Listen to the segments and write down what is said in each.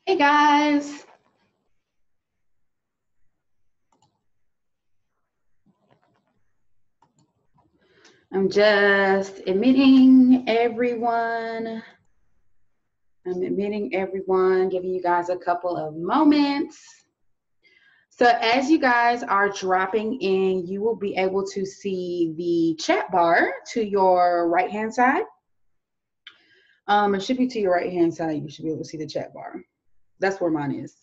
Hey guys, I'm just admitting everyone. I'm admitting everyone, giving you guys a couple of moments. So as you guys are dropping in, you will be able to see the chat bar to your right hand side. It should be to your right hand side. You should be able to see the chat bar. That's where mine is.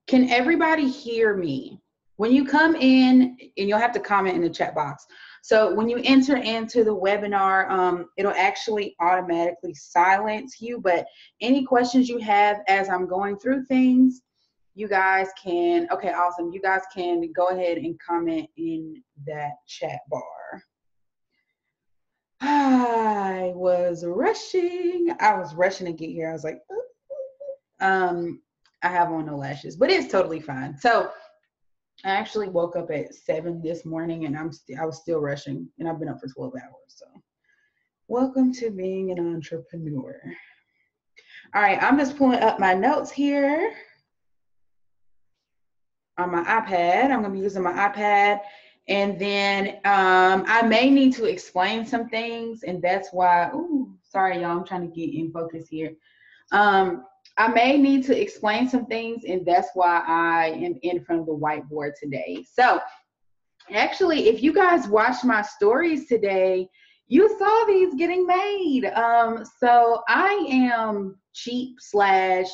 Can everybody hear me? When you come in, and you'll have to comment in the chat box. So when you enter into the webinar, it'll actually automatically silence you. But any questions you have as I'm going through things, you guys can, okay, awesome. You guys can go ahead and comment in that chat bar. I was rushing to get here. I was like, I have on no lashes, but it's totally fine. So I actually woke up at 7 this morning and I was still rushing, and I've been up for 12 hours. So welcome to being an entrepreneur. All right, I'm just pulling up my notes here on my iPad. I'm going to be using my iPad, and then I may need to explain some things, and that's why, sorry y'all, I'm trying to get in focus here. I may need to explain some things, and that's why I am in front of the whiteboard today. So actually, if you guys watched my stories today, you saw these getting made. So I am cheap slash,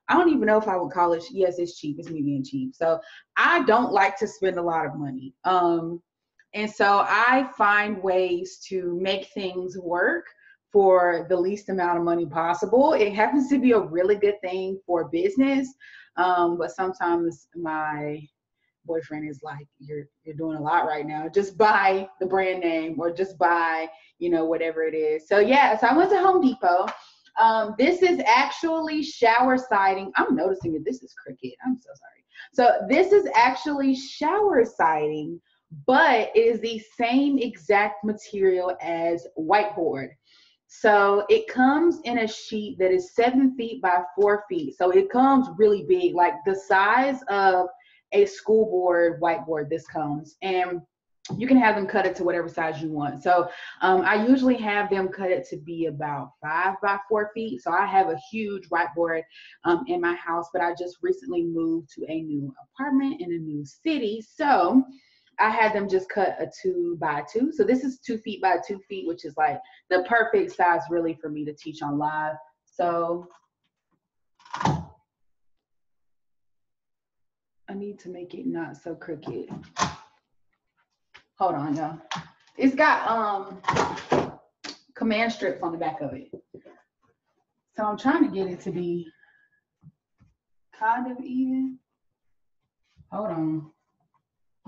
I don't even know if I would call it, yes, it's cheap. It's me being cheap. So I don't like to spend a lot of money. And so I find ways to make things work for the least amount of money possible. It happens to be a really good thing for business. But sometimes my boyfriend is like, you're doing a lot right now. Just buy the brand name, or just buy, whatever it is. So yeah, so I went to Home Depot. This is actually shower siding. I'm noticing that this is crooked. I'm so sorry. So this is actually shower siding, but it is the same exact material as whiteboard. So it comes in a sheet that is 7 feet by 4 feet. So it comes really big, like the size of a school board whiteboard. This comes, and you can have them cut it to whatever size you want. So I usually have them cut it to be about 5 by 4 feet. So I have a huge whiteboard in my house, but I just recently moved to a new apartment in a new city. So I had them just cut a 2 by 2. So this is 2 feet by 2 feet, which is like the perfect size really for me to teach on live. So I need to make it not so crooked. Hold on, y'all. It's got command strips on the back of it. So I'm trying to get it to be kind of even. Hold on.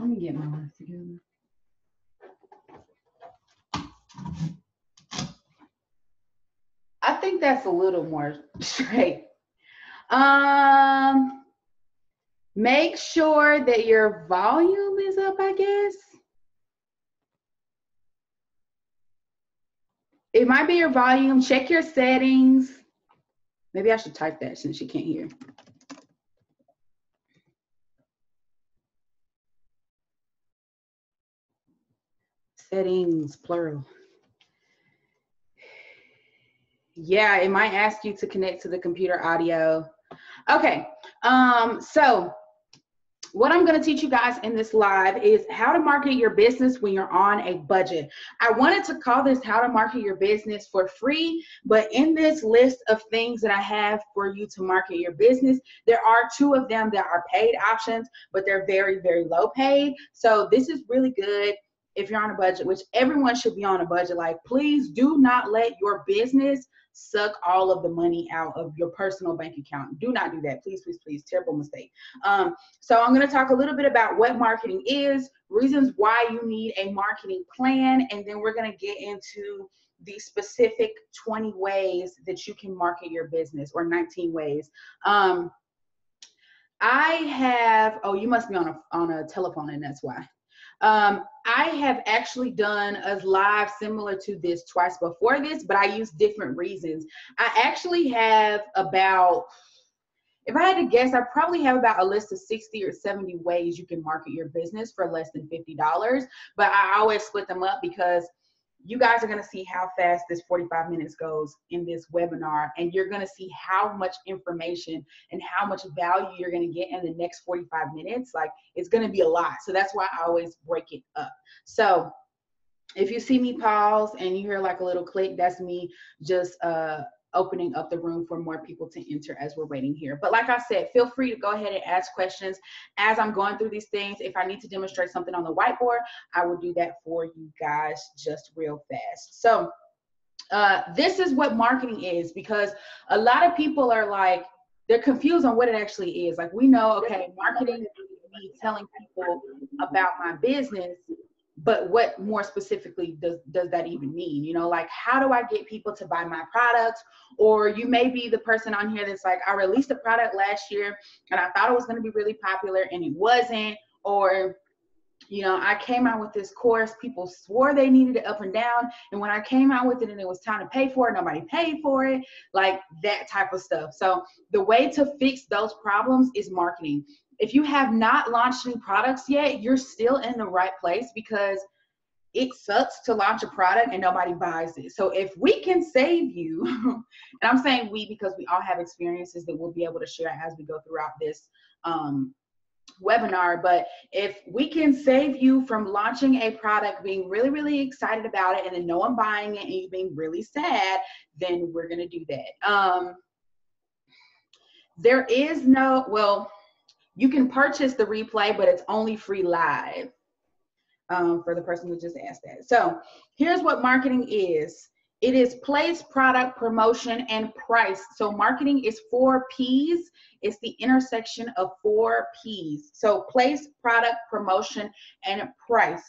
Let me get my lines together. I think that's a little more straight. Make sure that your volume is up, I guess. It might be your volume. Check your settings. Maybe I should type that since you can't hear. Settings, plural. Yeah, it might ask you to connect to the computer audio. Okay, so what I'm going to teach you guys in this live is how to market your business when you're on a budget. I wanted to call this how to market your business for free, but in this list of things that I have for you to market your business, there are 2 of them that are paid options, but they're very, very low paid. So this is really good if you're on a budget, which everyone should be on a budget. Like, please do not let your business suck all of the money out of your personal bank account. Do not do that. Please, please, please. Terrible mistake. So I'm going to talk a little bit about what marketing is, reasons why you need a marketing plan, and then we're going to get into the specific 20 ways that you can market your business, or 19 ways. I have, oh, you must be on a telephone, and that's why. I have actually done a live similar to this twice before this, but I use different reasons. I actually have about if I had to guess, I probably have about a list of 60 or 70 ways you can market your business for less than $50. But I always split them up because you guys are going to see how fast this 45 minutes goes in this webinar, and you're going to see how much information and how much value you're going to get in the next 45 minutes. Like, it's going to be a lot. So that's why I always break it up. So if you see me pause and you hear like a little click, that's me just opening up the room for more people to enter as we're waiting here. But like I said, feel free to go ahead and ask questions as I'm going through these things. If I need to demonstrate something on the whiteboard, I will do that for you guys just real fast. So this is what marketing is, because a lot of people are like, they're confused on what it actually is. Like, we know, okay, marketing is me telling people about my business, but what more specifically does that even mean? You know, like, how do I get people to buy my products? Or you may be the person on here that's like, I released a product last year and I thought it was going to be really popular and it wasn't. Or, you know, I came out with this course, people swore they needed it up and down, and when I came out with it and it was time to pay for it, nobody paid for it, like that type of stuff. So the way to fix those problems is marketing. If you have not launched any products yet, you're still in the right place, because it sucks to launch a product and nobody buys it. So if we can save you, and I'm saying we because we all have experiences that we'll be able to share as we go throughout this webinar, but if we can save you from launching a product, being really, really excited about it, and then no one buying it and you being really sad, then we're going to do that. There is no, well, you can purchase the replay, but it's only free live for the person who just asked that. So here's what marketing is. It is place, product, promotion, and price. So marketing is 4 P's. It's the intersection of 4 P's. So place, product, promotion, and price.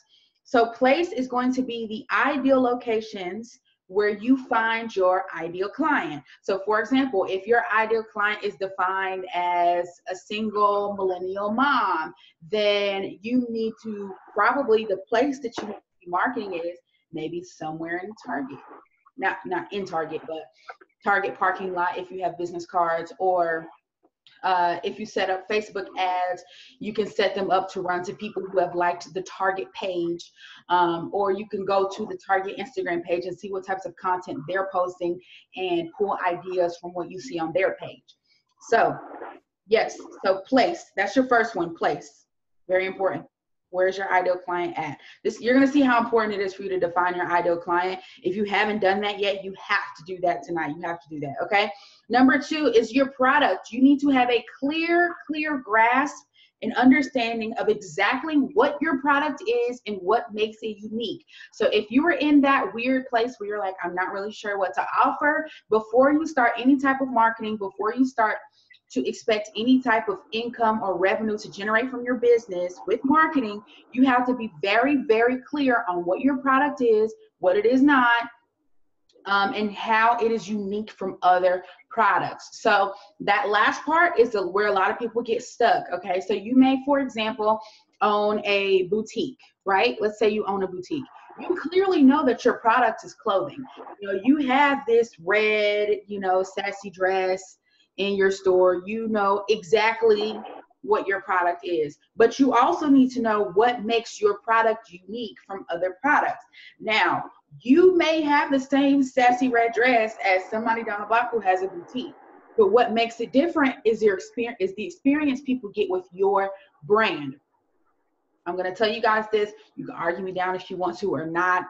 So place is going to be the ideal locations where you find your ideal client. So for example, if your ideal client is defined as a single millennial mom, then you need to probably, the place that you need to be marketing is maybe somewhere in Target. Not in Target, but Target parking lot if you have business cards, or if you set up Facebook ads, you can set them up to run to people who have liked the Target page, or you can go to the Target Instagram page and see what types of content they're posting and pull ideas from what you see on their page. So yes, so place, that's your first one, place, very important. Where's your ideal client at? This, you're going to see how important it is for you to define your ideal client. If you haven't done that yet, you have to do that tonight. You have to do that, okay? Number 2 is your product. You need to have a clear grasp and understanding of exactly what your product is and what makes it unique. So if you are in that weird place where you're like, I'm not really sure what to offer, before you start any type of marketing, before you start to expect any type of income or revenue to generate from your business with marketing, you have to be very, very clear on what your product is, what it is not, and how it is unique from other products. So that last part is where a lot of people get stuck, okay? So you may, for example, own a boutique, right? Let's say you own a boutique. You clearly know that your product is clothing. You know, you have this red, you know, sassy dress in your store. You know exactly what your product is, but you also need to know what makes your product unique from other products. Now, you may have the same sassy red dress as somebody down the block who has a boutique, but what makes it different is your experience, is the experience people get with your brand. I'm going to tell you guys this. You can argue me down if you want to or not.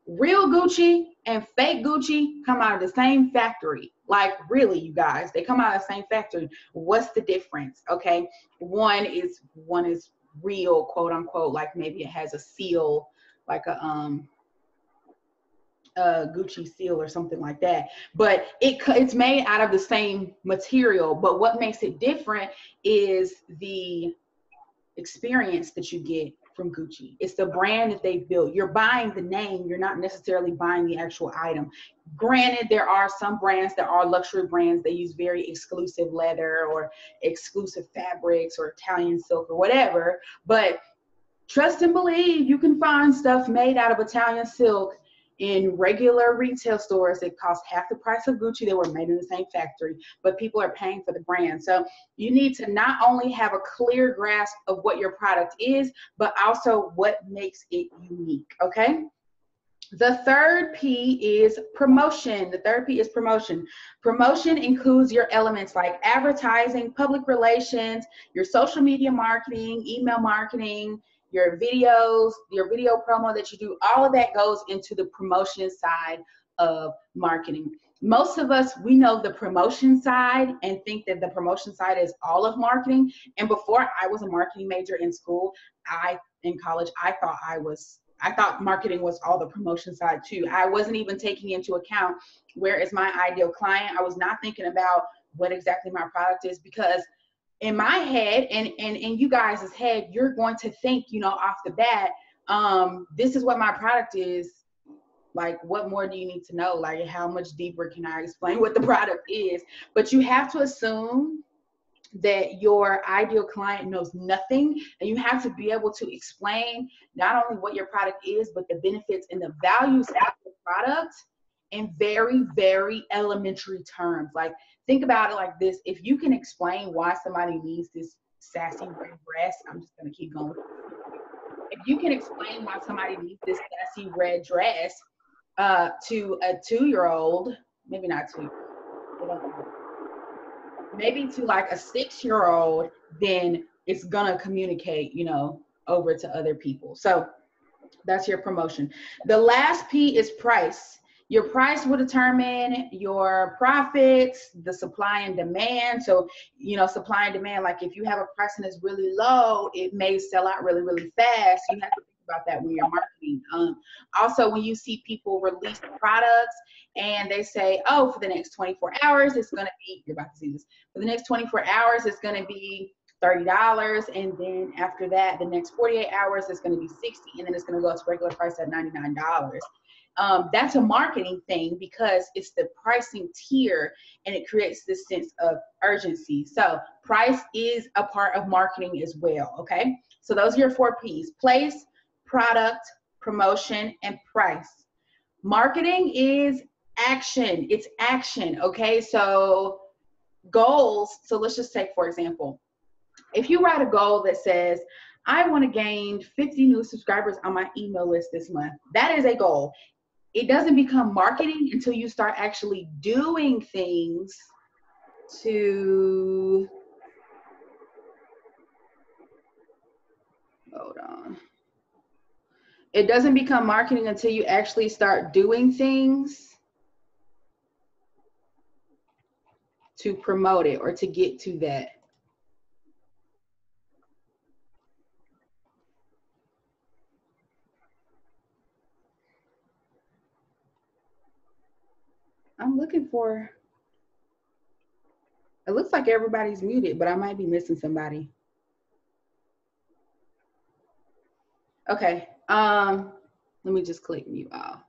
Real Gucci and fake Gucci come out of the same factory. Like, really, you guys, they come out of the same factory. What's the difference? Okay, one is real, quote unquote, like maybe it has a seal, like a Gucci seal or something like that, but it's made out of the same material. But what makes it different is the experience that you get from Gucci. It's the brand that they built. You're buying the name. You're not necessarily buying the actual item. Granted, there are some brands that are luxury brands. They use very exclusive leather or exclusive fabrics or Italian silk or whatever. But trust and believe, you can find stuff made out of Italian silk in regular retail stores, it costs half the price of Gucci. They were made in the same factory, but people are paying for the brand. So you need to not only have a clear grasp of what your product is, but also what makes it unique, okay? The third P is promotion. The third P is promotion. Promotion includes your elements like advertising, public relations, your social media marketing, email marketing, your videos, your video promo that you do. All of that goes into the promotion side of marketing. Most of us, we know the promotion side and think that the promotion side is all of marketing. And before I was a marketing major in school, in college, I thought marketing was all the promotion side too. I wasn't even taking into account where is my ideal client. I was not thinking about what exactly my product is, because in my head and in you guys' head, you're going to think, off the bat, this is what my product is. Like, what more do you need to know? Like, how much deeper can I explain what the product is? But you have to assume that your ideal client knows nothing, and you have to be able to explain not only what your product is, but the benefits and the values of the product in very, very elementary terms. Like, think about it like this. If you can explain why somebody needs this sassy red dress, I'm just going to keep going. If you can explain why somebody needs this sassy red dress to a 2-year-old, maybe not 2, maybe to like a 6-year-old, then it's gonna communicate, over to other people. So that's your promotion. The last P is price. Your price will determine your profits, the supply and demand. So, supply and demand, like if you have a price and it's really low, it may sell out really, really fast. You have to think about that when you're marketing. Also, when you see people release products and they say, oh, for the next 24 hours, it's going to be, you're about to see this, for the next 24 hours, it's going to be $30, and then after that, the next 48 hours is going to be $60, and then it's going to go to regular price at $99. That's a marketing thing because it's the pricing tier, and it creates this sense of urgency. So price is a part of marketing as well, okay? So those are your 4 Ps: place, product, promotion, and price. Marketing is action. It's action, okay? So goals, so let's just take, for example, if you write a goal that says, I want to gain 50 new subscribers on my email list this month, that is a goal. It doesn't become marketing until you start actually doing things to, hold on. It doesn't become marketing until you actually start doing things to promote it or to get to that. I'm looking for, it looks like everybody's muted, but I might be missing somebody. Okay, let me just click mute all.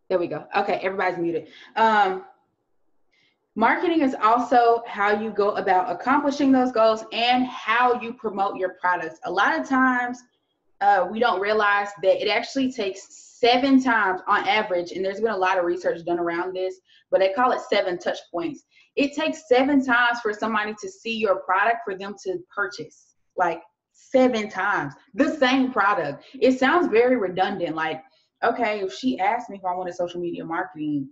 There we go. Okay, everybody's muted. Marketing is also how you go about accomplishing those goals and how you promote your products. A lot of times we don't realize that it actually takes 7 times on average, and there's been a lot of research done around this, but they call it 7 touch points. It takes 7 times for somebody to see your product for them to purchase, like 7 times, the same product. It sounds very redundant, like, okay, if she asked me if I wanted social media marketing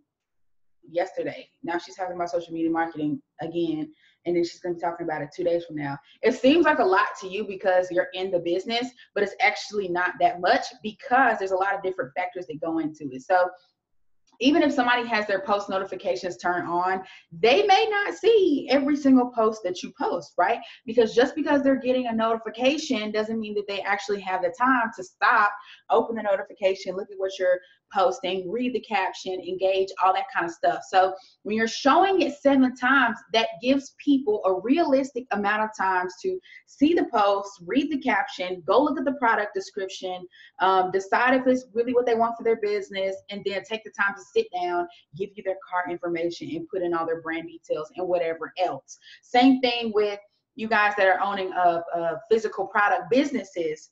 yesterday, now she's talking about social media marketing again, and then she's going to be talking about it 2 days from now. It seems like a lot to you because you're in the business, but it's actually not that much because there's a lot of different factors that go into it. So even if somebody has their post notifications turned on, they may not see every single post that you post, right? Because just because they're getting a notification doesn't mean that they actually have the time to stop, open the notification, look at what you're posting, read the caption, engage, all that kind of stuff. So when you're showing it 7 times, that gives people a realistic amount of times to see the post, read the caption, go look at the product description, decide if it's really what they want for their business, and then take the time to sit down, give you their cart information, and put in all their brand details and whatever else. Same thing with you guys that are owning physical product businesses.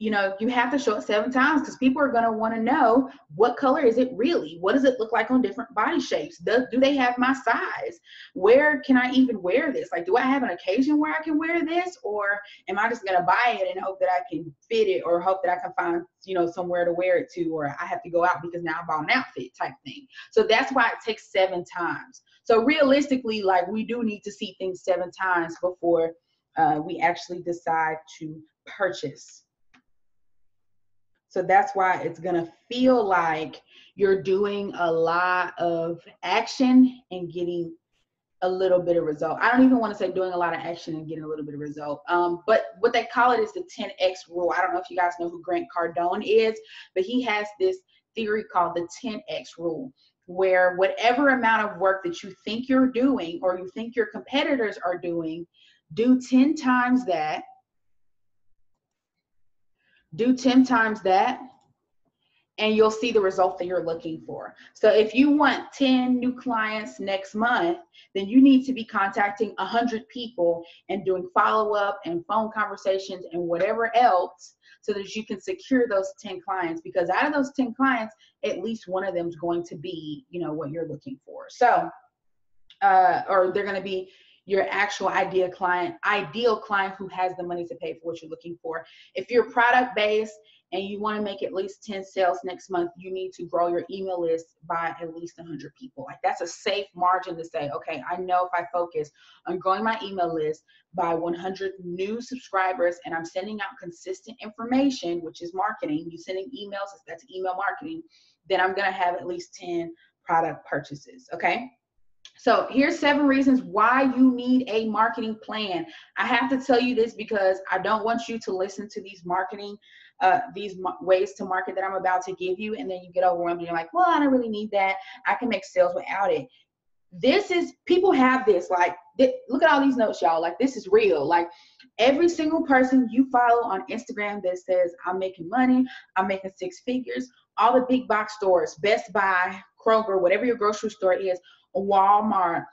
you know, you have to show it 7 times because people are going to want to know, what color is it really? What does it look like on different body shapes? Do they have my size? Where can I even wear this? Like, do I have an occasion where I can wear this? Or am I just going to buy it and hope that I can fit it, or hope that I can find, you know, somewhere to wear it to, or I have to go out because now I bought an outfit type thing. So that's why it takes 7 times. So realistically, like, we do need to see things 7 times before we actually decide to purchase. So that's why it's going to feel like you're doing a lot of action and getting a little bit of result. I don't even want to say doing a lot of action and getting a little bit of result. But what they call it is the 10X rule. I don't know if you guys know who Grant Cardone is, but he has this theory called the 10X rule, where whatever amount of work that you think you're doing or you think your competitors are doing, do 10 times that. Do 10 times that, and you'll see the result that you're looking for. So if you want 10 new clients next month, then you need to be contacting 100 people and doing follow-up and phone conversations and whatever else, so that you can secure those 10 clients, because out of those 10 clients, at least one of them is going to be, you know, what you're looking for. So, or they're going to be your actual ideal client who has the money to pay for what you're looking for. If you're product based and you want to make at least 10 sales next month, you need to grow your email list by at least 100 people. Like, that's a safe margin to say, okay, I know if I focus on growing my email list by 100 new subscribers, and I'm sending out consistent information, which is marketing, you sending emails, that's email marketing, then I'm going to have at least 10 product purchases. Okay. So here's 7 reasons why you need a marketing plan. I have to tell you this because I don't want you to listen to these marketing, ways to market that I'm about to give you, and then you get overwhelmed and you're like, well, I don't really need that. I can make sales without it. People have this, like, look at all these notes, y'all. Like, this is real. Like, every single person you follow on Instagram that says, I'm making money, I'm making 6 figures, all the big box stores, Best Buy, Kroger, whatever your grocery store is, Walmart,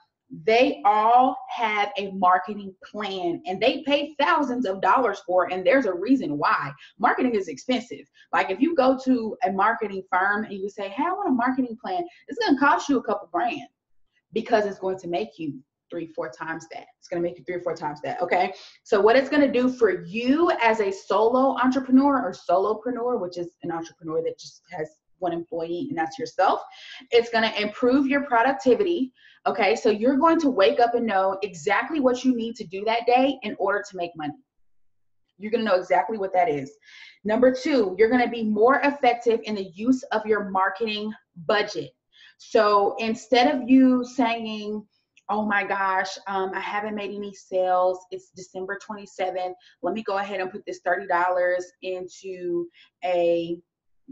they all have a marketing plan, and they pay thousands of dollars for it. And there's a reason why. Marketing is expensive. Like, if you go to a marketing firm and you say, hey, I want a marketing plan, it's going to cost you a couple grand, because it's going to make you 3-4 times that. It's going to make you 3 or 4 times that. Okay. So what it's going to do for you as a solo entrepreneur or solopreneur, which is an entrepreneur that just has one employee, and that's yourself, it's going to improve your productivity. Okay. So you're going to wake up and know exactly what you need to do that day in order to make money. You're going to know exactly what that is. Number 2, you're going to be more effective in the use of your marketing budget. So instead of you saying, oh my gosh, I haven't made any sales, it's December 27th, let me go ahead and put this $30 into a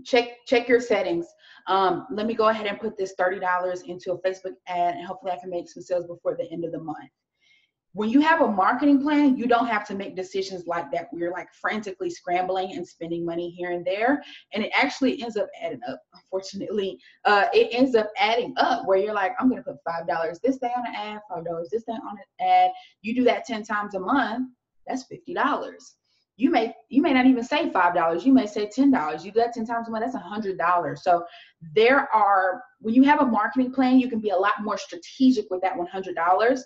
check your settings. Let me go ahead and put this $30 into a Facebook ad, and hopefully I can make some sales before the end of the month. When you have a marketing plan, you don't have to make decisions like that, where you're like frantically scrambling and spending money here and there. And it actually ends up adding up. Unfortunately, it ends up adding up, where you're like, I'm going to put $5 this day on an ad, $5 this day on an ad. You do that 10 times a month, that's $50. You may not even say $5. You may say $10. You do that 10 times a month, that's $100. So when you have a marketing plan, you can be a lot more strategic with that $100,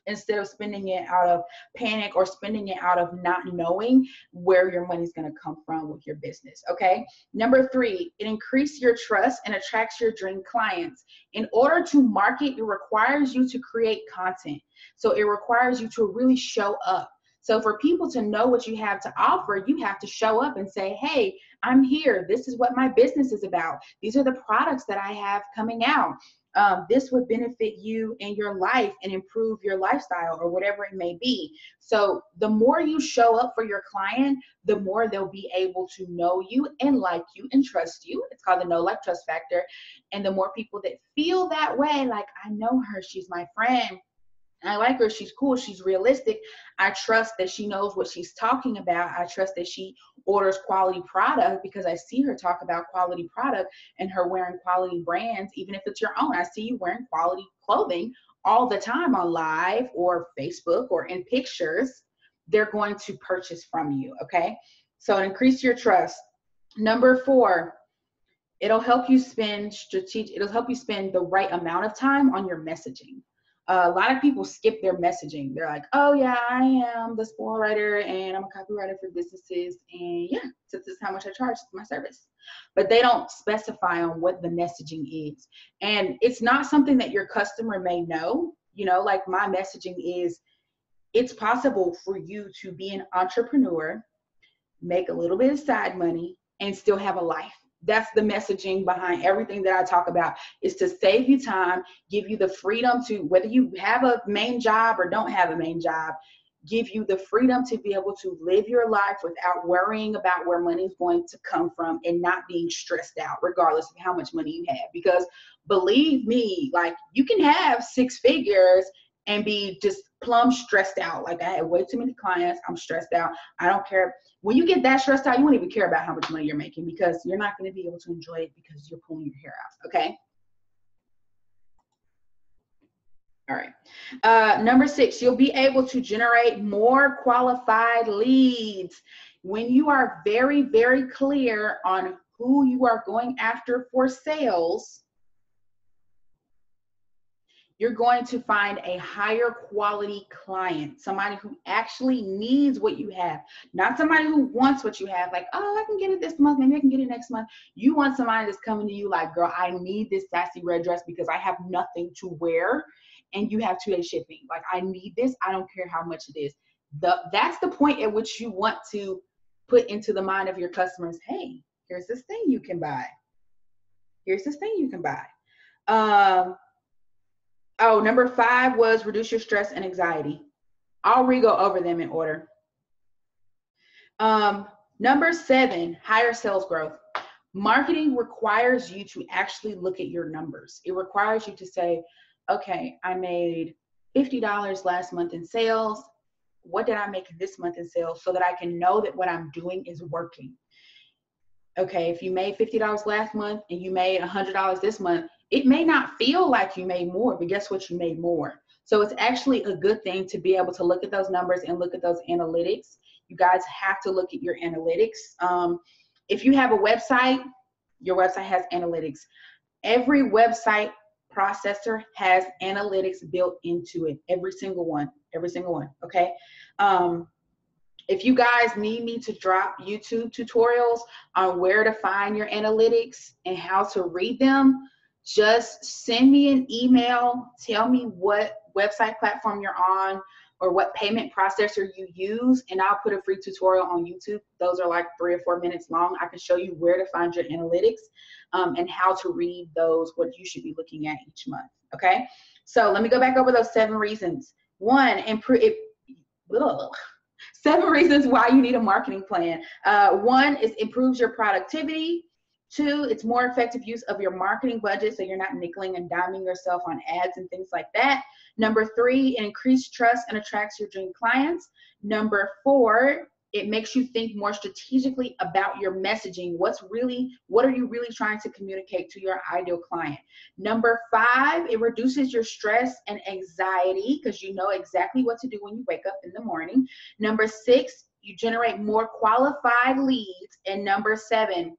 instead of spending it out of panic or spending it out of not knowing where your money's going to come from with your business. Okay. Number 3, it increases your trust and attracts your dream clients. In order to market, it requires you to create content. So it requires you to really show up. So for people to know what you have to offer, you have to show up and say, hey, I'm here. This is what my business is about. These are the products that I have coming out. This would benefit you in your life and improve your lifestyle, or whatever it may be. So the more you show up for your client, the more they'll be able to know you and like you and trust you. It's called the know, like, trust factor. And the more people that feel that way, like, I know her, she's my friend, I like her, she's cool, she's realistic, I trust that she knows what she's talking about, I trust that she orders quality product because I see her talk about quality product and her wearing quality brands. Even if it's your own, I see you wearing quality clothing all the time on live or Facebook or in pictures. They're going to purchase from you. Okay. So increase your trust. Number 4, it'll help you spend the right amount of time on your messaging. A lot of people skip their messaging. They're like, oh yeah, I am the spoil writer and I'm a copywriter for businesses. And yeah, so this is how much I charge for my service. But they don't specify on what the messaging is. And it's not something that your customer may know. You know, like my messaging is, it's possible for you to be an entrepreneur, make a little bit of side money, and still have a life. That's the messaging behind everything that I talk about, is to save you time, give you the freedom to, whether you have a main job or don't have a main job, give you the freedom to be able to live your life without worrying about where money is going to come from and not being stressed out regardless of how much money you have. Because believe me, like, you can have 6 figures and be just plumb stressed out. Like, I have way too many clients. I'm stressed out. I don't care. When you get that stressed out, you won't even care about how much money you're making, because you're not going to be able to enjoy it because you're pulling your hair out. Okay. All right. Number 6, you'll be able to generate more qualified leads. When you are very, very clear on who you are going after for sales, you're going to find a higher quality client, somebody who actually needs what you have, not somebody who wants what you have. Like, oh, I can get it this month, maybe I can get it next month. You want somebody that's coming to you like, girl, I need this sassy red dress because I have nothing to wear and you have 2-day shipping. Like, I need this. I don't care how much it is. That's the point at which you want to put into the mind of your customers, hey, here's this thing you can buy. Here's this thing you can buy. Oh, number 5 was reduce your stress and anxiety. I'll re-go over them in order. Number 7, higher sales growth. Marketing requires you to actually look at your numbers. It requires you to say, okay, I made $50 last month in sales. What did I make this month in sales, so that I can know that what I'm doing is working? Okay, if you made $50 last month and you made $100 this month, it may not feel like you made more, but guess what? You made more. So it's actually a good thing to be able to look at those numbers and look at those analytics. You guys have to look at your analytics. If you have a website, your website has analytics. Every website processor has analytics built into it. Every single one, okay? If you guys need me to drop YouTube tutorials on where to find your analytics and how to read them, just send me an email. Tell me what website platform you're on or what payment processor you use, and I'll put a free tutorial on YouTube. Those are like 3 or 4 minutes long. I can show you where to find your analytics and how to read those, what you should be looking at each month. Okay, so let me go back over those 7 reasons. 1, improve it. 7 reasons why you need a marketing plan. 1 is improves your productivity. 2, it's more effective use of your marketing budget, so you're not nickeling and diming yourself on ads and things like that. Number 3, it increases trust and attracts your dream clients. Number 4, it makes you think more strategically about your messaging. What are you really trying to communicate to your ideal client? Number 5, it reduces your stress and anxiety because you know exactly what to do when you wake up in the morning. Number 6, you generate more qualified leads. And number 7,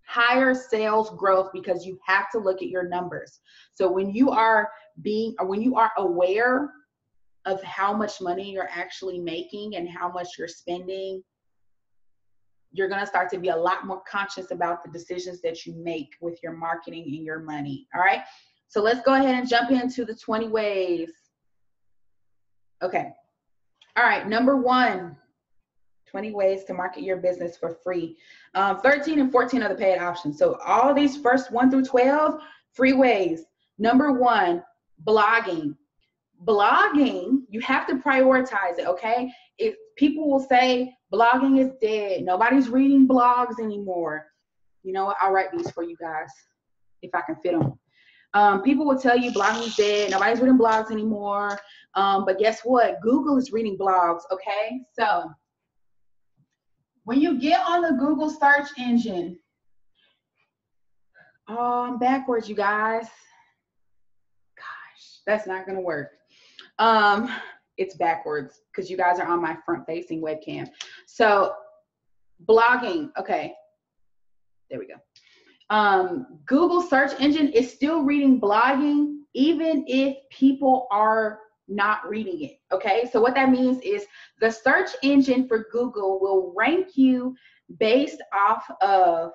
higher sales growth, because you have to look at your numbers. So when you are aware of how much money you're actually making and how much you're spending, you're going to start to be a lot more conscious about the decisions that you make with your marketing and your money. All right. So let's go ahead and jump into the 20 ways. Okay. All right. Number 1, 20 ways to market your business for free. 13 and 14 are the paid options. So all these first 1 through 12, free ways. Number 1, blogging. Blogging, you have to prioritize it, okay? If people will say blogging is dead, nobody's reading blogs anymore. You know what? I'll write these for you guys if I can fit them. People will tell you blogging is dead, nobody's reading blogs anymore. But guess what? Google is reading blogs, okay? So when you get on the Google search engine, I'm backwards, you guys. Gosh, that's not gonna work. It's backwards because you guys are on my front facing webcam. So Blogging. Okay. There we go. Google search engine is still reading blogging, even if people are not reading it. Okay. So what that means is the search engine for Google will rank you based off of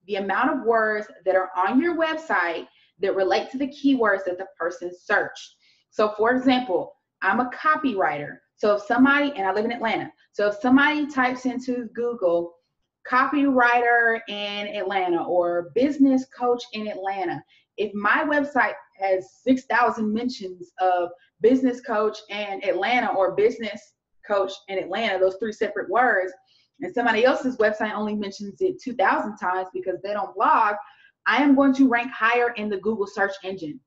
the amount of words that are on your website that relate to the keywords that the person searched. So for example, I'm a copywriter. So if somebody, and I live in Atlanta, so if somebody types into Google copywriter in Atlanta or business coach in Atlanta, if my website has 6,000 mentions of business coach in Atlanta or business coach in Atlanta, those three separate words, and somebody else's website only mentions it 2,000 times because they don't blog, I am going to rank higher in the Google search engine.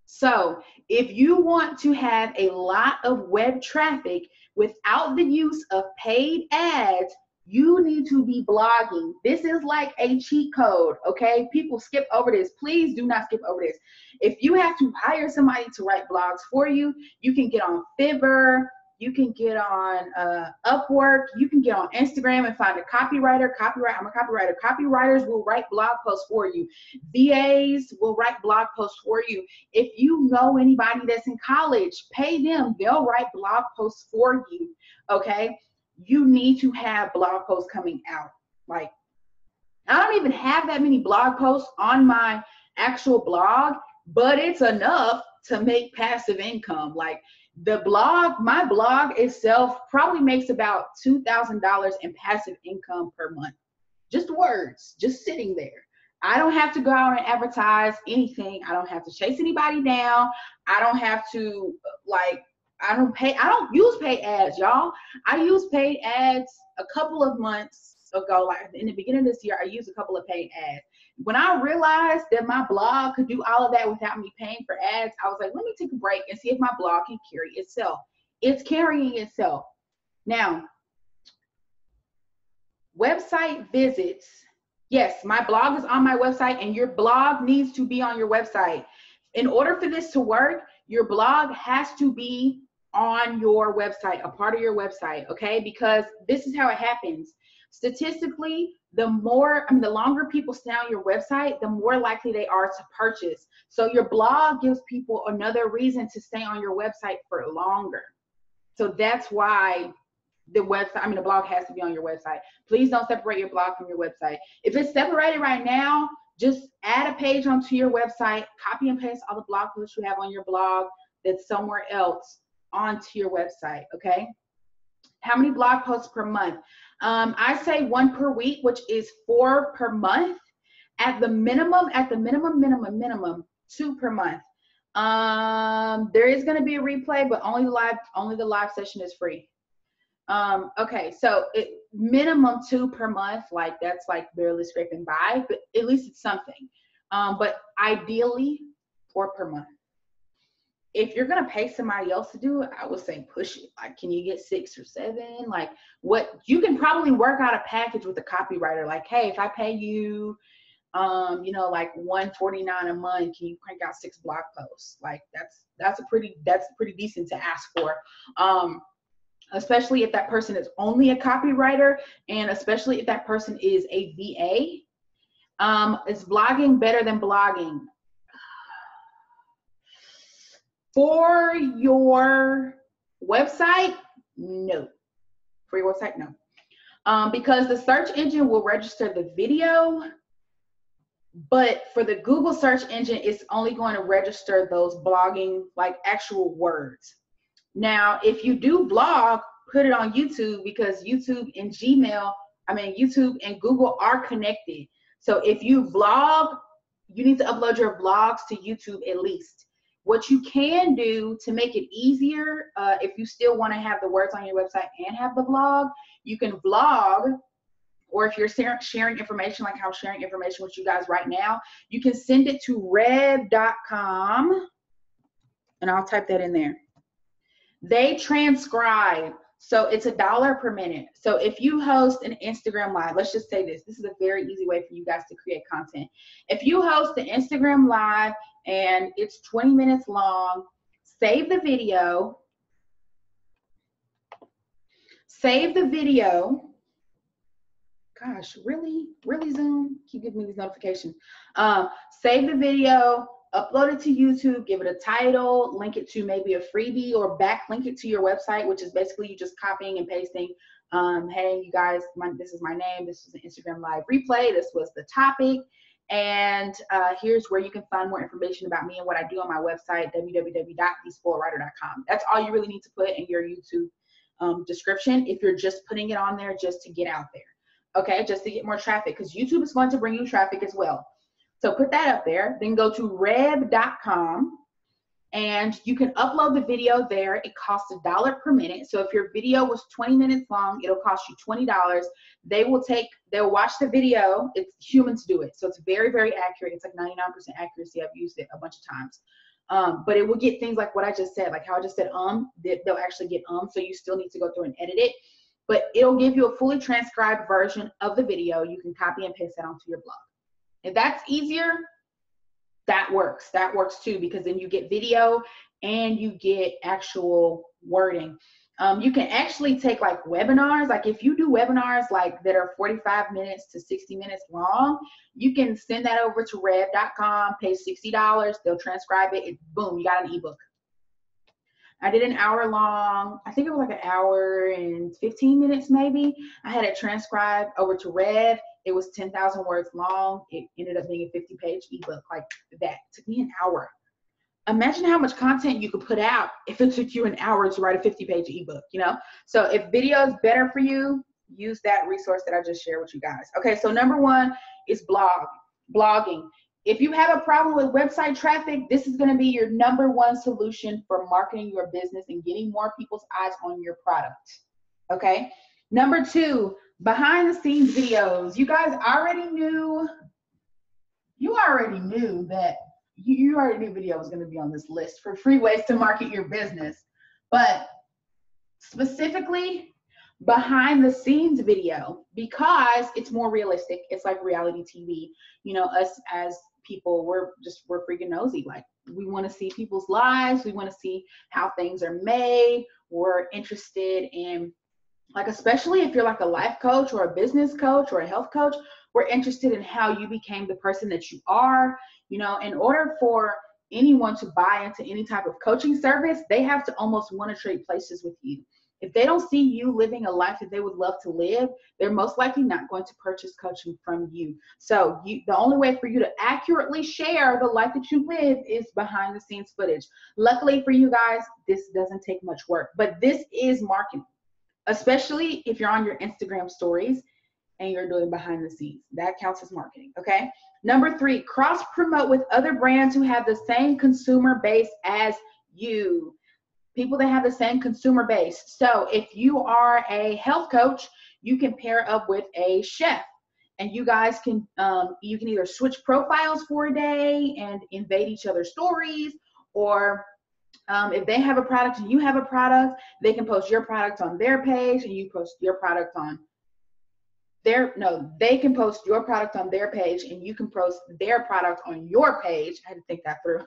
So if you want to have a lot of web traffic without the use of paid ads, you need to be blogging. This is like a cheat code, okay? People skip over this. Please do not skip over this. If you have to hire somebody to write blogs for you, you can get on Fiverr, you can get on Upwork, you can get on Instagram and find a copywriter. I'm a copywriter. Copywriters will write blog posts for you. VAs will write blog posts for you. If you know anybody that's in college, pay them. They'll write blog posts for you, okay? You need to have blog posts coming out. Like, I don't even have that many blog posts on my actual blog, but it's enough to make passive income. Like the blog, my blog itself probably makes about $2,000 in passive income per month. Just words, just sitting there. I don't have to go out and advertise anything. I don't have to chase anybody down. I don't have to I don't use paid ads, y'all. I used paid ads a couple of months ago. Like in the beginning of this year, I used a couple of paid ads. When I realized that my blog could do all of that without me paying for ads, I was like, let me take a break and see if my blog can carry itself. It's carrying itself. Now, website visits. Yes, my blog is on my website and your blog needs to be on your website. In order for this to work, your blog has to be on your website, a part of your website, okay? Because this is how it happens. Statistically, the longer people stay on your website, the more likely they are to purchase. So your blog gives people another reason to stay on your website for longer. So that's why the blog has to be on your website. Please don't separate your blog from your website. If it's separated right now, just add a page onto your website, copy and paste all the blog posts you have on your blog that's somewhere else onto your website, okay? How many blog posts per month? I say 1 per week, which is 4 per month. At the minimum, 2 per month. There is going to be a replay, but only the live session is free. Okay, so minimum 2 per month, like that's like barely scraping by, but at least it's something. But ideally 4 per month. If you're gonna pay somebody else to do it, I would say push it. Like, can you get 6 or 7? Like, what you can probably work out a package with a copywriter. Like, hey, if I pay you, like $149 a month, can you crank out 6 blog posts? Like, that's pretty decent to ask for. Especially if that person is only a copywriter, and especially if that person is a VA. Is blogging better than blogging? For your website, no. For your website, no. Because the search engine will register the video, but for the Google search engine, it's only going to register those blogging, like actual words. Now, if you do blog, put it on YouTube, because YouTube and Google are connected. So if you vlog, you need to upload your vlogs to YouTube at least. What you can do to make it easier, if you still want to have the words on your website and have the vlog, you can vlog, or if you're sharing information like how I'm sharing information with you guys right now, you can send it to rev.com, and I'll type that in there. They transcribe, so it's $1 per minute. So if you host an Instagram live, let's just say this is a very easy way for you guys to create content. If you host the Instagram live and it's 20 minutes long, save the video, Gosh, really Zoom? Keep giving me these notifications. Save the video, upload it to YouTube, give it a title, link it to maybe a freebie, or backlink it to your website, which is basically you just copying and pasting. Hey, you guys, this is my name. This was an Instagram live replay. This was the topic. And here's where you can find more information about me and what I do on my website, www.thespoiledwriter.com. That's all you really need to put in your YouTube description if you're just putting it on there just to get out there. Okay, just to get more traffic, because YouTube is going to bring you traffic as well. So put that up there. Then go to rev.com and you can upload the video there. It costs $1 per minute. So if your video was 20 minutes long, it'll cost you $20. They'll watch the video. It's humans do it. So it's very, very accurate. It's like 99% accuracy. I've used it a bunch of times. But it will get things like what I just said, like how I just said, they'll actually get so you still need to go through and edit it. But it'll give you a fully transcribed version of the video. You can copy and paste that onto your blog. If that's easier, that works. That works too, because then you get video and you get actual wording. You can actually take like webinars. Like if you do webinars like that are 45 minutes to 60 minutes long, you can send that over to rev.com, pay $60. They'll transcribe it. Boom, you got an ebook. I did an hour long, I think it was like an hour and 15 minutes maybe. I had it transcribed over to Rev. It was 10,000 words long. It ended up being a 50-page ebook like that. It took me an hour. Imagine how much content you could put out if it took you an hour to write a 50-page ebook, you know? So if video is better for you, use that resource that I just shared with you guys. Okay, so number one is blogging. If you have a problem with website traffic, this is going to be your number one solution for marketing your business and getting more people's eyes on your product. Okay. Number two, behind the scenes videos. You guys already knew, you already knew video was going to be on this list for free ways to market your business. But specifically, behind the scenes video, because it's more realistic. It's like reality TV. You know, us as people, we're freaking nosy. Like, we want to see people's lives. We want to see how things are made. We're interested in, like, especially if you're like a life coach or a business coach or a health coach, we're interested in how you became the person that you are. You know, in order for anyone to buy into any type of coaching service, they have to almost want to trade places with you. If they don't see you living a life that they would love to live, they're most likely not going to purchase coaching from you. So the only way for you to accurately share the life that you live is behind the scenes footage. Luckily for you guys, this doesn't take much work, but this is marketing, especially if you're on your Instagram stories and you're doing behind the scenes. That counts as marketing, okay? Number three, cross promote with other brands who have the same consumer base as you. People that have the same consumer base. So if you are a health coach, you can pair up with a chef, and you guys can you can either switch profiles for a day and invade each other's stories, or if they have a product and you have a product, they can post your product on their page and you post your product on they can post your product on their page and you can post their product on your page. I had to think that through.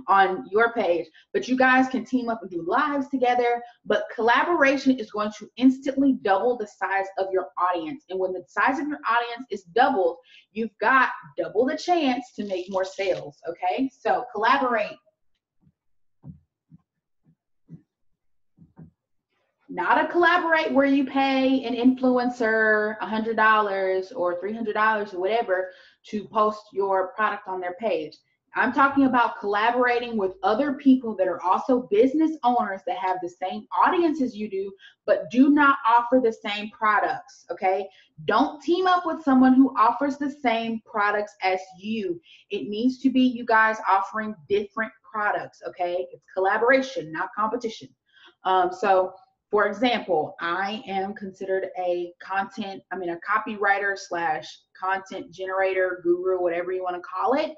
On your page. But you guys can team up and do lives together. But collaboration is going to instantly double the size of your audience. And when the size of your audience is doubled, you've got double the chance to make more sales. Okay? So collaborate. Not a collaborate where you pay an influencer $100 or $300 or whatever to post your product on their page. I'm talking about collaborating with other people that are also business owners that have the same audience as you do, but do not offer the same products, okay? Don't team up with someone who offers the same products as you. It needs to be you guys offering different products, okay? It's collaboration, not competition. For example, I am considered a copywriter / content generator, guru, whatever you want to call it.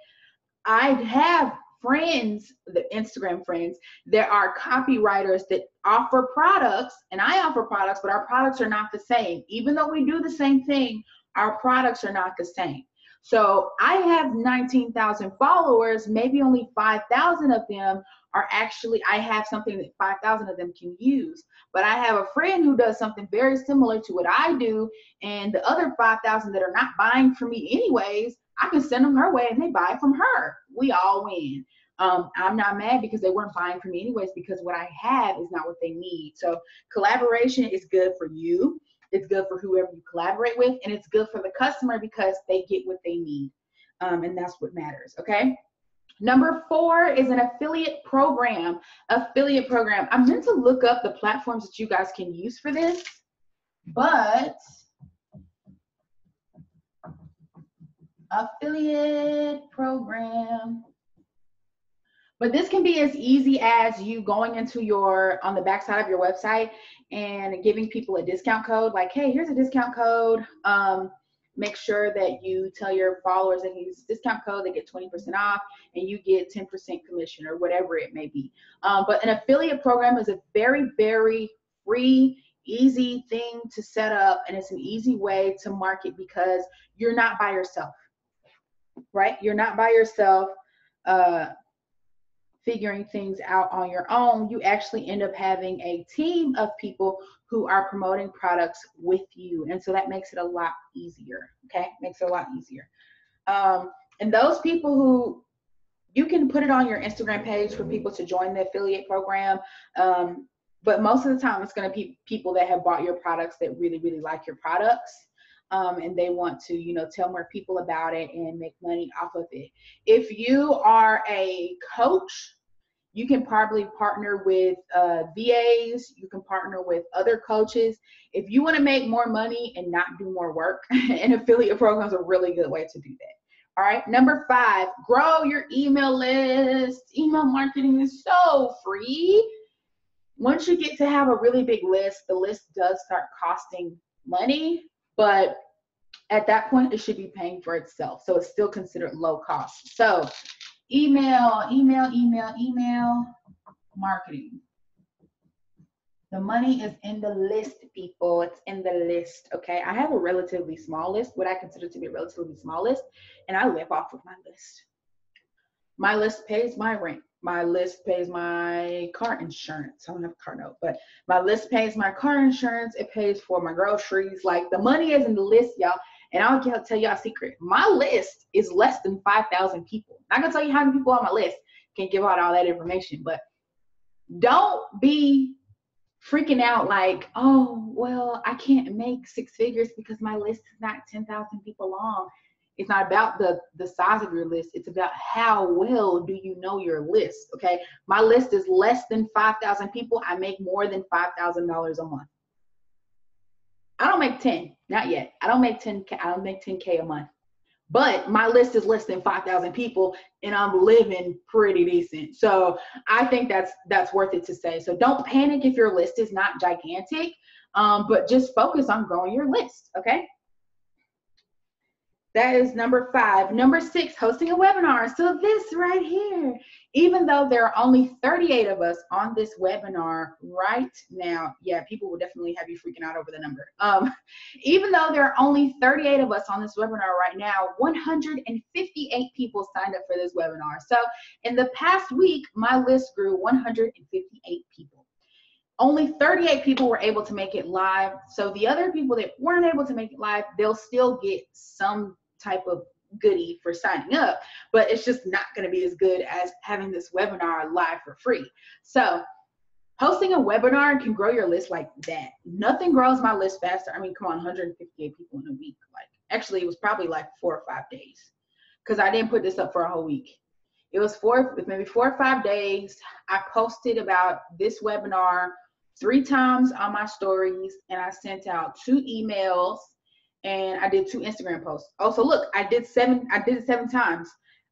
I have friends, the Instagram friends, that are copywriters that offer products, and I offer products, but our products are not the same. Even though we do the same thing, our products are not the same. So I have 19,000 followers, maybe only 5,000 of them are actually, I have something that 5,000 of them can use. But I have a friend who does something very similar to what I do, and the other 5,000 that are not buying from me anyways, I can send them her way and they buy from her. We all win. I'm not mad because they weren't buying from me anyways, because what I have is not what they need. So collaboration is good for you. It's good for whoever you collaborate with, and it's good for the customer because they get what they need. And that's what matters. Okay. Number 4 is an affiliate program. Affiliate program. I meant to look up the platforms that you guys can use for this, but affiliate program. But this can be as easy as you going into on the backside of your website and giving people a discount code, like, hey, here's a discount code. Make sure that you tell your followers that use discount code, they get 20% off, and you get 10% commission or whatever it may be. But an affiliate program is a very, very free, easy thing to set up, and it's an easy way to market because you're not by yourself, right? You're not by yourself figuring things out on your own. You actually end up having a team of people who are promoting products with you. And so that makes it a lot easier. Okay. Makes it a lot easier. And those people who, you can put it on your Instagram page for people to join the affiliate program. But most of the time it's going to be people that have bought your products that really, really like your products. And they want to, you know, tell more people about it and make money off of it. If you are a coach, you can probably partner with VAs. You can partner with other coaches. If you want to make more money and not do more work, an affiliate program is a really good way to do that. All right. Number 5, grow your email list. Email marketing is so free. Once you get to have a really big list, the list does start costing money, but at that point, it should be paying for itself. So it's still considered low cost. So email marketing. The money is in the list, people. It's in the list. Okay. I have a relatively small list, what I consider to be a relatively small list, and I live off of my list. My list pays my rent. My list pays my car insurance. I don't have a car note, but my list pays my car insurance. It pays for my groceries. Like, the money is in the list, y'all. And I'll tell y'all a secret. My list is less than 5,000 people. I'm not gonna tell you how many people on my list. Can't give out all that information, but don't be freaking out like, oh, well, I can't make 6 figures because my list is not 10,000 people long. It's not about the size of your list. It's about how well do you know your list, okay? My list is less than 5,000 people. I make more than $5,000 a month. I don't make 10, not yet. I don't make 10K. I don't make 10K a month. But my list is less than 5,000 people, and I'm living pretty decent. So I think that's worth it to say. So don't panic if your list is not gigantic, but just focus on growing your list, okay? That is number 5. Number 6, hosting a webinar. So this right here, even though there are only 38 of us on this webinar right now, yeah, people will definitely have you freaking out over the number. Even though there are only 38 of us on this webinar right now, 158 people signed up for this webinar. So in the past week, my list grew 158 people. Only 38 people were able to make it live. So the other people that weren't able to make it live, they'll still get some type of goodie for signing up, but it's just not going to be as good as having this webinar live for free. So hosting a webinar can grow your list like that. Nothing grows my list faster. I mean, come on, 158 people in a week. Like, actually, it was probably like 4 or 5 days because I didn't put this up for a whole week. It was maybe 4 or 5 days. I posted about this webinar 3 times on my stories, and I sent out 2 emails, and I did 2 Instagram posts. Oh, so look, I did it 7 times.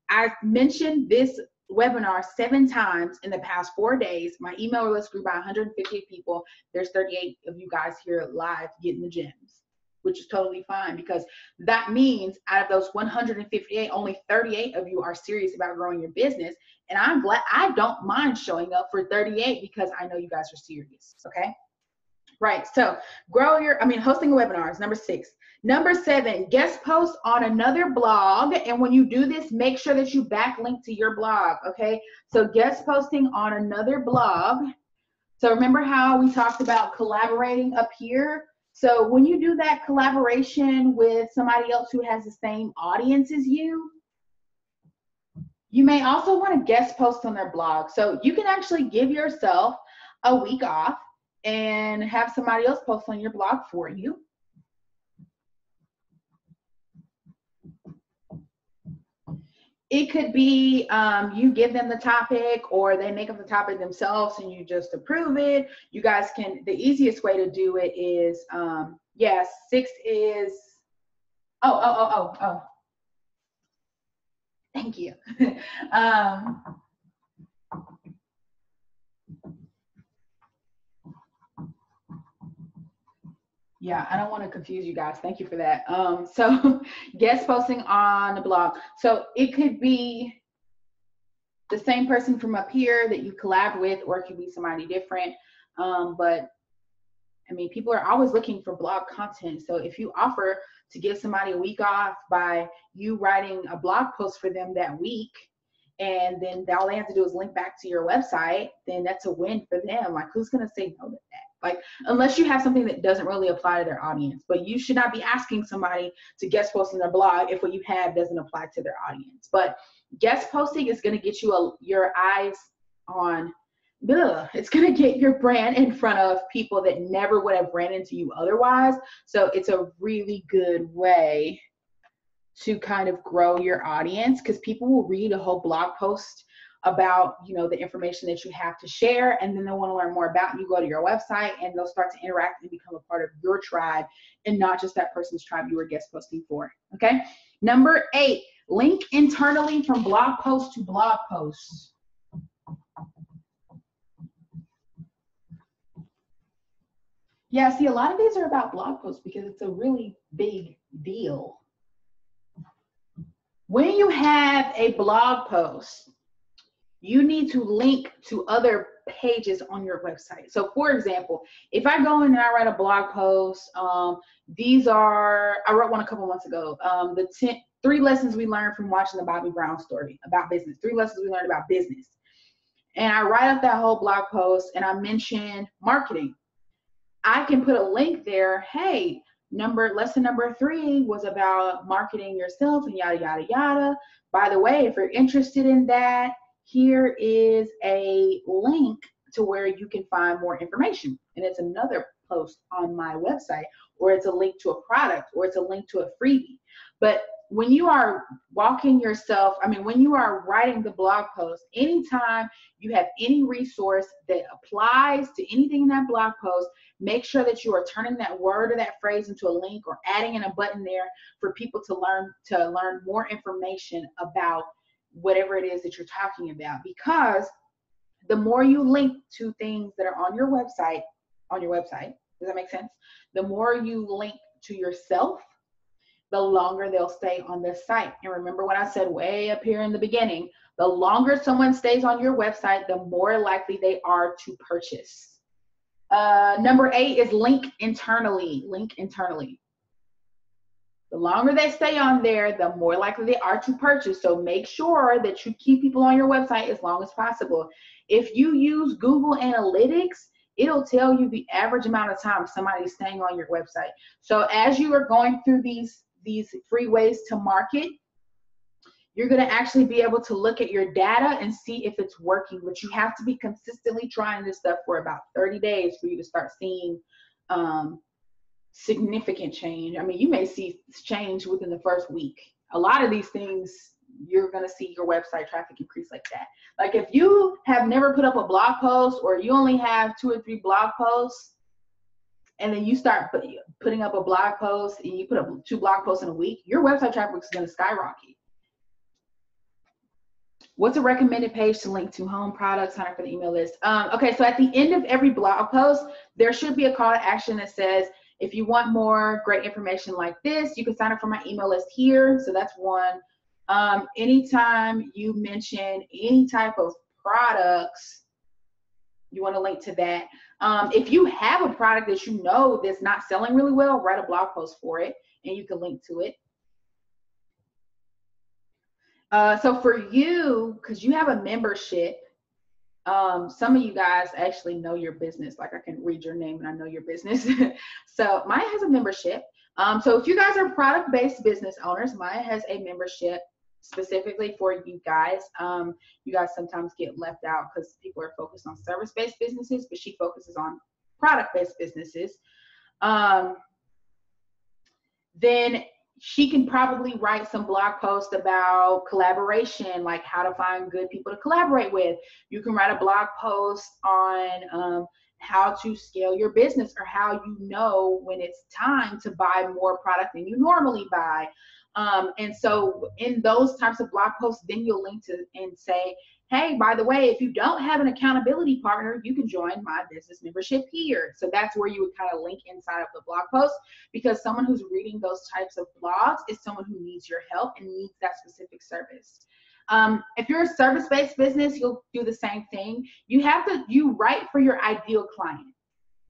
I mentioned this webinar 7 times in the past 4 days. My email list grew by 158 people. There's 38 of you guys here live getting the gems, which is totally fine, because that means out of those 158, only 38 of you are serious about growing your business. And I'm glad. I don't mind showing up for 38 because I know you guys are serious, okay? Right. So hosting a webinar is number 6. Number 7, guest post on another blog. And when you do this, make sure that you backlink to your blog. Okay. So guest posting on another blog. So remember how we talked about collaborating up here? So when you do that collaboration with somebody else who has the same audience as you, you may also want to guest post on their blog. So you can actually give yourself a week off and have somebody else post on your blog for you. It could be you give them the topic, or they make up the topic themselves and you just approve it. You guys can, the easiest way to do it is, yes, 6 is, thank you. Yeah, I don't want to confuse you guys. Thank you for that. So guest posting on the blog. So it could be the same person from up here that you collab with, or it could be somebody different. But I mean, people are always looking for blog content. So if you offer to give somebody a week off by you writing a blog post for them that week, and then all they have to do is link back to your website, then that's a win for them. Like, who's going to say no to that? Like, unless you have something that doesn't really apply to their audience. But you should not be asking somebody to guest post on their blog if what you have doesn't apply to their audience. But guest posting is going to get you your eyes on, it's going to get your brand in front of people that never would have ran into you otherwise. So it's a really good way to kind of grow your audience, because people will read a whole blog post about, you know, the information that you have to share, and then they'll want to learn more about you. Go to your website and they'll start to interact and become a part of your tribe, and not just that person's tribe you were guest posting for. Okay. Number 8, link internally from blog post to blog post. Yeah, see, a lot of these are about blog posts because it's a really big deal. When you have a blog post, you need to link to other pages on your website. So for example, if I go in and I write a blog post, I wrote one a couple months ago, the 3 lessons we learned from watching the Bobby Brown story about business, 3 lessons we learned about business. And I write up that whole blog post and I mention marketing. I can put a link there. Hey, lesson number 3 was about marketing yourself and yada, yada, yada. By the way, if you're interested in that, here is a link to where you can find more information. And it's another post on my website, or it's a link to a product, or it's a link to a freebie. But when you are when you are writing the blog post, anytime you have any resource that applies to anything in that blog post, make sure that you are turning that word or that phrase into a link, or adding in a button there for people to learn more information about whatever it is that you're talking about. Because the more you link to things that are on your website, does that make sense? The more you link to yourself, the longer they'll stay on this site. And remember what I said way up here in the beginning, the longer someone stays on your website, the more likely they are to purchase. Number 8 is link internally. Link internally. The longer they stay on there, the more likely they are to purchase. So make sure that you keep people on your website as long as possible. If you use Google Analytics, it'll tell you the average amount of time somebody's staying on your website. So as you are going through these free ways to market, you're going to actually be able to look at your data and see if it's working. But you have to be consistently trying this stuff for about 30 days for you to start seeing significant change. I mean, you may see change within the first week. A lot of these things, you're going to see your website traffic increase like that. Like if you have never put up a blog post, or you only have 2 or 3 blog posts, and then you start putting up a blog post and you put up 2 blog posts in a week, your website traffic is going to skyrocket. What's a recommended page to link to? Home, products, sign up for the email list. Okay, so at the end of every blog post, there should be a call to action that says, if you want more great information like this, you can sign up for my email list here. So that's one. Anytime you mention any type of products, You want to link to that. If you have a product that you know that's not selling really well, write a blog post for it and you can link to it. So for you, because you have a membership, some of you guys actually know your business. Like I can read your name and I know your business. So Maya has a membership. So if you guys are product-based business owners, Maya has a membership specifically for you guys. You guys sometimes get left out because people are focused on service-based businesses, but she focuses on product-based businesses. Then she can probably write some blog posts about collaboration, like how to find good people to collaborate with. You can write a blog post on how to scale your business, or how you know when it's time to buy more product than you normally buy. And so in those types of blog posts, then you'll link to and say, hey, by the way, if you don't have an accountability partner, you can join my business membership here. So that's where you would kind of link inside of the blog post, because someone who's reading those types of blogs is someone who needs your help and needs that specific service. If you're a service-based business, you'll do the same thing. You write for your ideal client.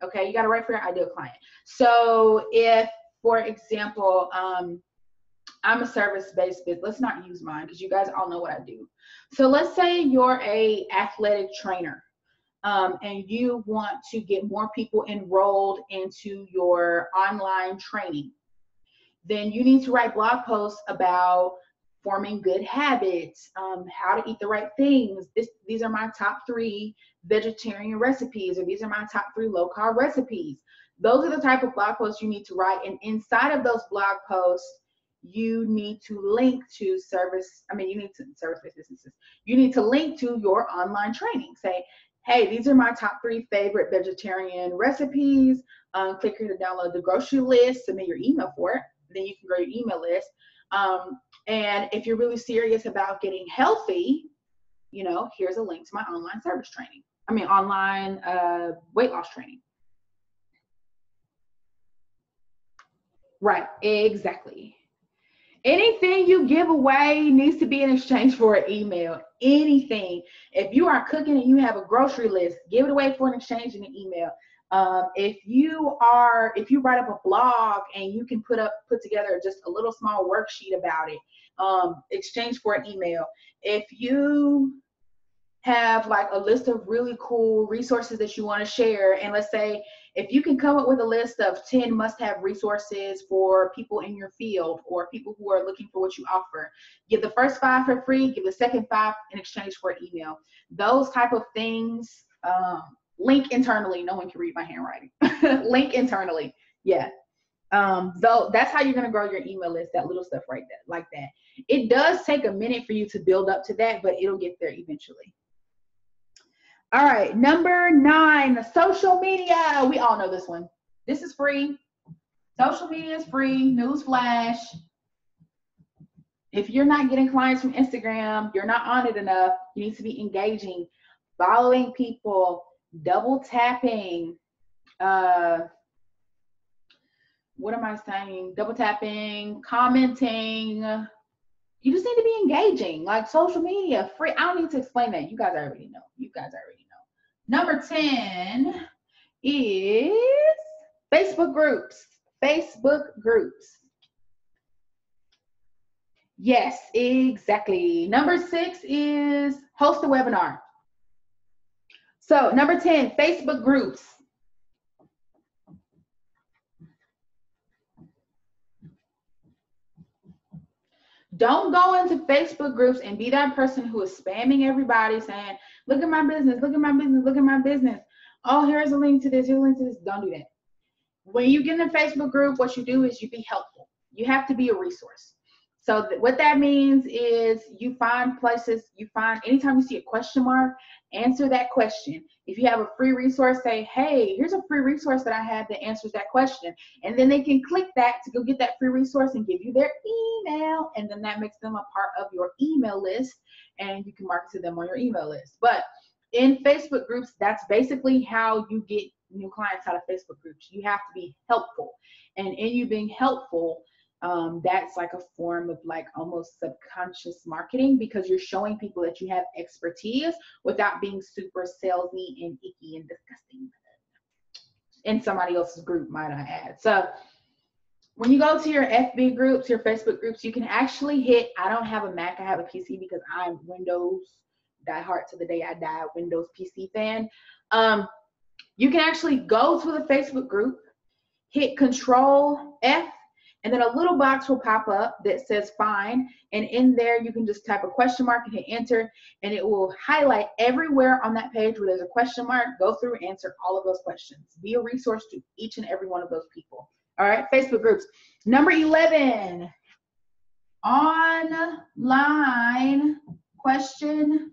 Okay, you got to write for your ideal client. So if, for example, I'm a service-based business. Let's not use mine because you guys all know what I do. So let's say you're a athletic trainer, and you want to get more people enrolled into your online training. Then you need to write blog posts about forming good habits, how to eat the right things. These are my top 3 vegetarian recipes, or these are my top 3 low-carb recipes. Those are the type of blog posts you need to write. And inside of those blog posts, you need to link to service-based businesses. You need to link to your online training. Say, hey, these are my top 3 favorite vegetarian recipes. Click here to download the grocery list, submit your email for it. Then you can grow your email list. And if you're really serious about getting healthy, here's a link to my online online weight loss training. Right, exactly. Anything you give away needs to be in exchange for an email. Anything. If you are cooking and you have a grocery list, give it away for an exchange in an email. If you write up a blog and you can put together just a little small worksheet about it, exchange for an email. If you have like a list of really cool resources that you want to share, and let's say if you can come up with a list of 10 must-have resources for people in your field or people who are looking for what you offer, give the first 5 for free, give the second 5 in exchange for an email. Those type of things, link internally. No one can read my handwriting. Link internally. Yeah. Though that's how you're going to grow your email list, that little stuff like that. It does take a minute for you to build up to that, but it'll get there eventually. All right, number 9, social media. We all know this one. This is free. Social media is free. Newsflash. If you're not getting clients from Instagram, you're not on it enough. You need to be engaging, following people, double tapping. What am I saying? Double tapping, commenting. You just need to be engaging. Like social media, free. I don't need to explain that. You guys already know. Number 10 is Facebook groups. Facebook groups. Yes, exactly. Number 6 is host a webinar. So number 10, Facebook groups. Don't go into Facebook groups and be that person who is spamming everybody saying, look at my business, look at my business, look at my business. Oh, here's a link to this, here's a link to this. Don't do that. When you get in a Facebook group, what you do is you be helpful. You have to be a resource. So what that means is you find anytime you see a question mark, answer that question. If you have a free resource, say, hey, here's a free resource that I have that answers that question. And then they can click that to go get that free resource and give you their email. And then that makes them a part of your email list and you can market to them on your email list. But in Facebook groups, that's basically how you get new clients out of Facebook groups. You have to be helpful. And in you being helpful, That's like a form of like almost subconscious marketing, because you're showing people that you have expertise without being super salesy and icky and disgusting in somebody else's group, might I add. So when you go to your FB groups, your Facebook groups, you can actually hit, I don't have a Mac, I have a PC because I'm Windows, die hard to the day I die, Windows PC fan. You can actually go to the Facebook group, hit Control F, and then a little box will pop up that says find, and in there you can just type a question mark and hit enter, and it will highlight everywhere on that page where there's a question mark. Go through and answer all of those questions. Be a resource to each and every one of those people. All right, Facebook groups. Number 11, online question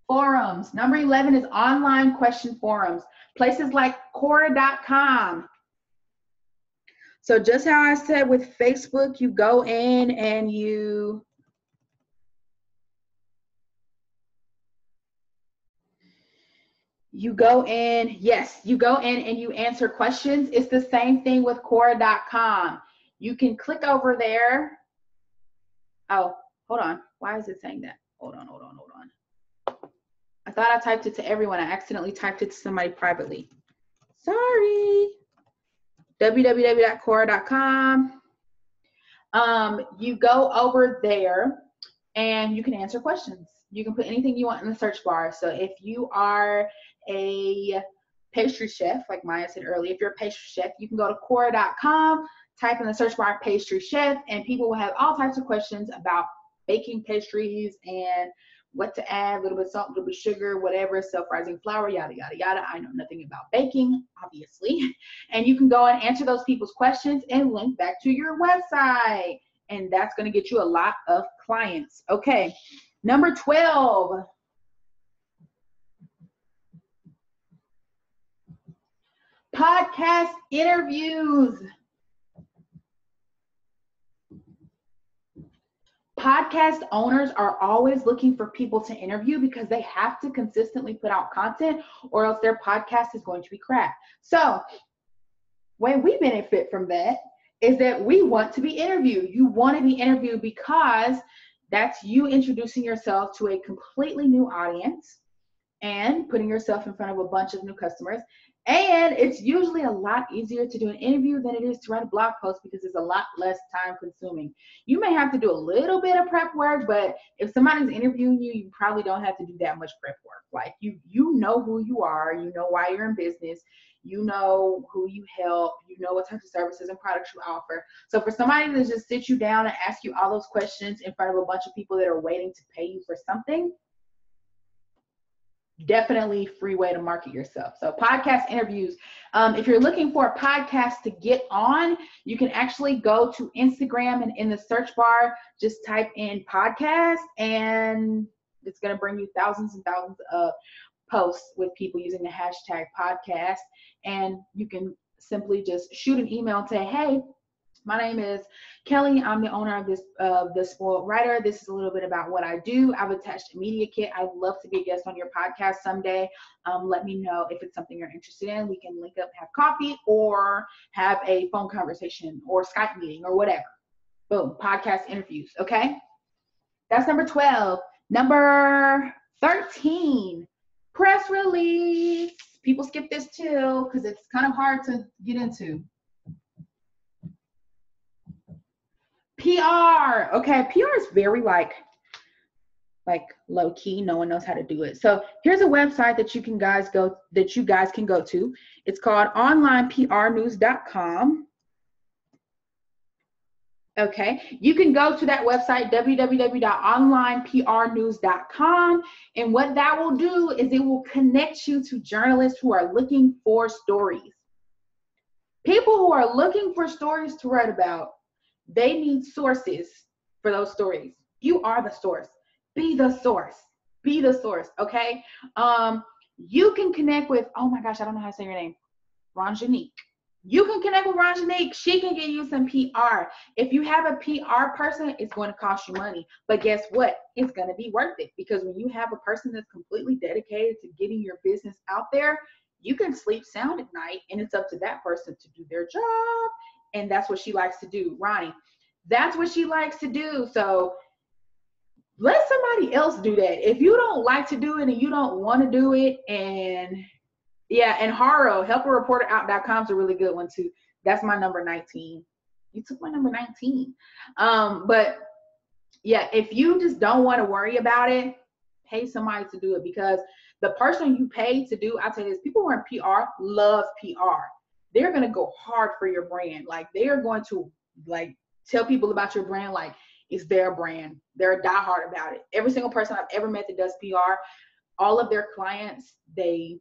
forums. Number 11 is online question forums. Places like Quora.com. So just how I said with Facebook, you go in and you go in, yes, you go in and you answer questions. It's the same thing with Quora.com. You can click over there. Oh, hold on. Why is it saying that? Hold on. I thought I typed it to everyone. I accidentally typed it to somebody privately. Sorry. www.quora.com. You go over there and you can answer questions. You can put anything you want in the search bar. So if you are a pastry chef, like Maya said earlier, if you're a pastry chef, you can go to Quora.com, type in the search bar pastry chef, and people will have all types of questions about baking pastries and what to add, a little bit of salt, a little bit of sugar, whatever, self-rising flour, yada, yada, yada. I know nothing about baking, obviously. And you can go and answer those people's questions and link back to your website. And that's going to get you a lot of clients. Okay, number 12. Podcast interviews. Podcast owners are always looking for people to interview because they have to consistently put out content or else their podcast is going to be crap. So when we benefit from that is that we want to be interviewed. You want to be interviewed because that's you introducing yourself to a completely new audience and putting yourself in front of a bunch of new customers. And it's usually a lot easier to do an interview than it is to write a blog post because it's a lot less time consuming. You may have to do a little bit of prep work, but if somebody's interviewing you, you probably don't have to do that much prep work. Like you know who you are, you know why you're in business, you know who you help, you know what types of services and products you offer. So for somebody to just sit you down and ask you all those questions in front of a bunch of people that are waiting to pay you for something, definitely free way to market yourself. So podcast interviews. If you're looking for a podcast to get on, you can actually go to Instagram and in the search bar, just type in podcast and it's going to bring you thousands and thousands of posts with people using the hashtag podcast. And you can simply just shoot an email and say, hey, my name is Kelly. I'm the owner of The Spoiled Writer. This is a little bit about what I do. I've attached a media kit. I'd love to be a guest on your podcast someday. Let me know if it's something you're interested in. We can link up, have coffee, or have a phone conversation or Skype meeting or whatever. Boom, podcast interviews, okay? That's number 12. Number 13, press release. People skip this too because it's kind of hard to get into. PR. Okay, PR is very like low key. No one knows how to do it. So here's a website that you guys can go to. It's called onlineprnews.com. Okay, you can go to that website, www.onlineprnews.com, and what that will do is it will connect you to journalists who are looking for stories. People who are looking for stories to write about. They need sources for those stories. You are the source. Be the source. Be the source, okay? You can connect with, oh my gosh, I don't know how to say your name, Ranjanique. You can connect with Ranjanique. She can get you some PR. If you have a PR person, it's going to cost you money. But guess what? It's going to be worth it because when you have a person that's completely dedicated to getting your business out there, you can sleep sound at night and it's up to that person to do their job and that's what she likes to do. Ronnie, that's what she likes to do. So let somebody else do that. If you don't like to do it and you don't want to do it, and yeah, and Haro, helpareporterout.com is a really good one too. That's my number 19. You took my number 19. But yeah, if you just don't want to worry about it, pay somebody to do it, because the person you pay to do, I'll tell you this, people who are in PR love PR. They're going to go hard for your brand. Like, they are going to like tell people about your brand like it's their brand. They're diehard about it. Every single person I've ever met that does PR, all of their clients, they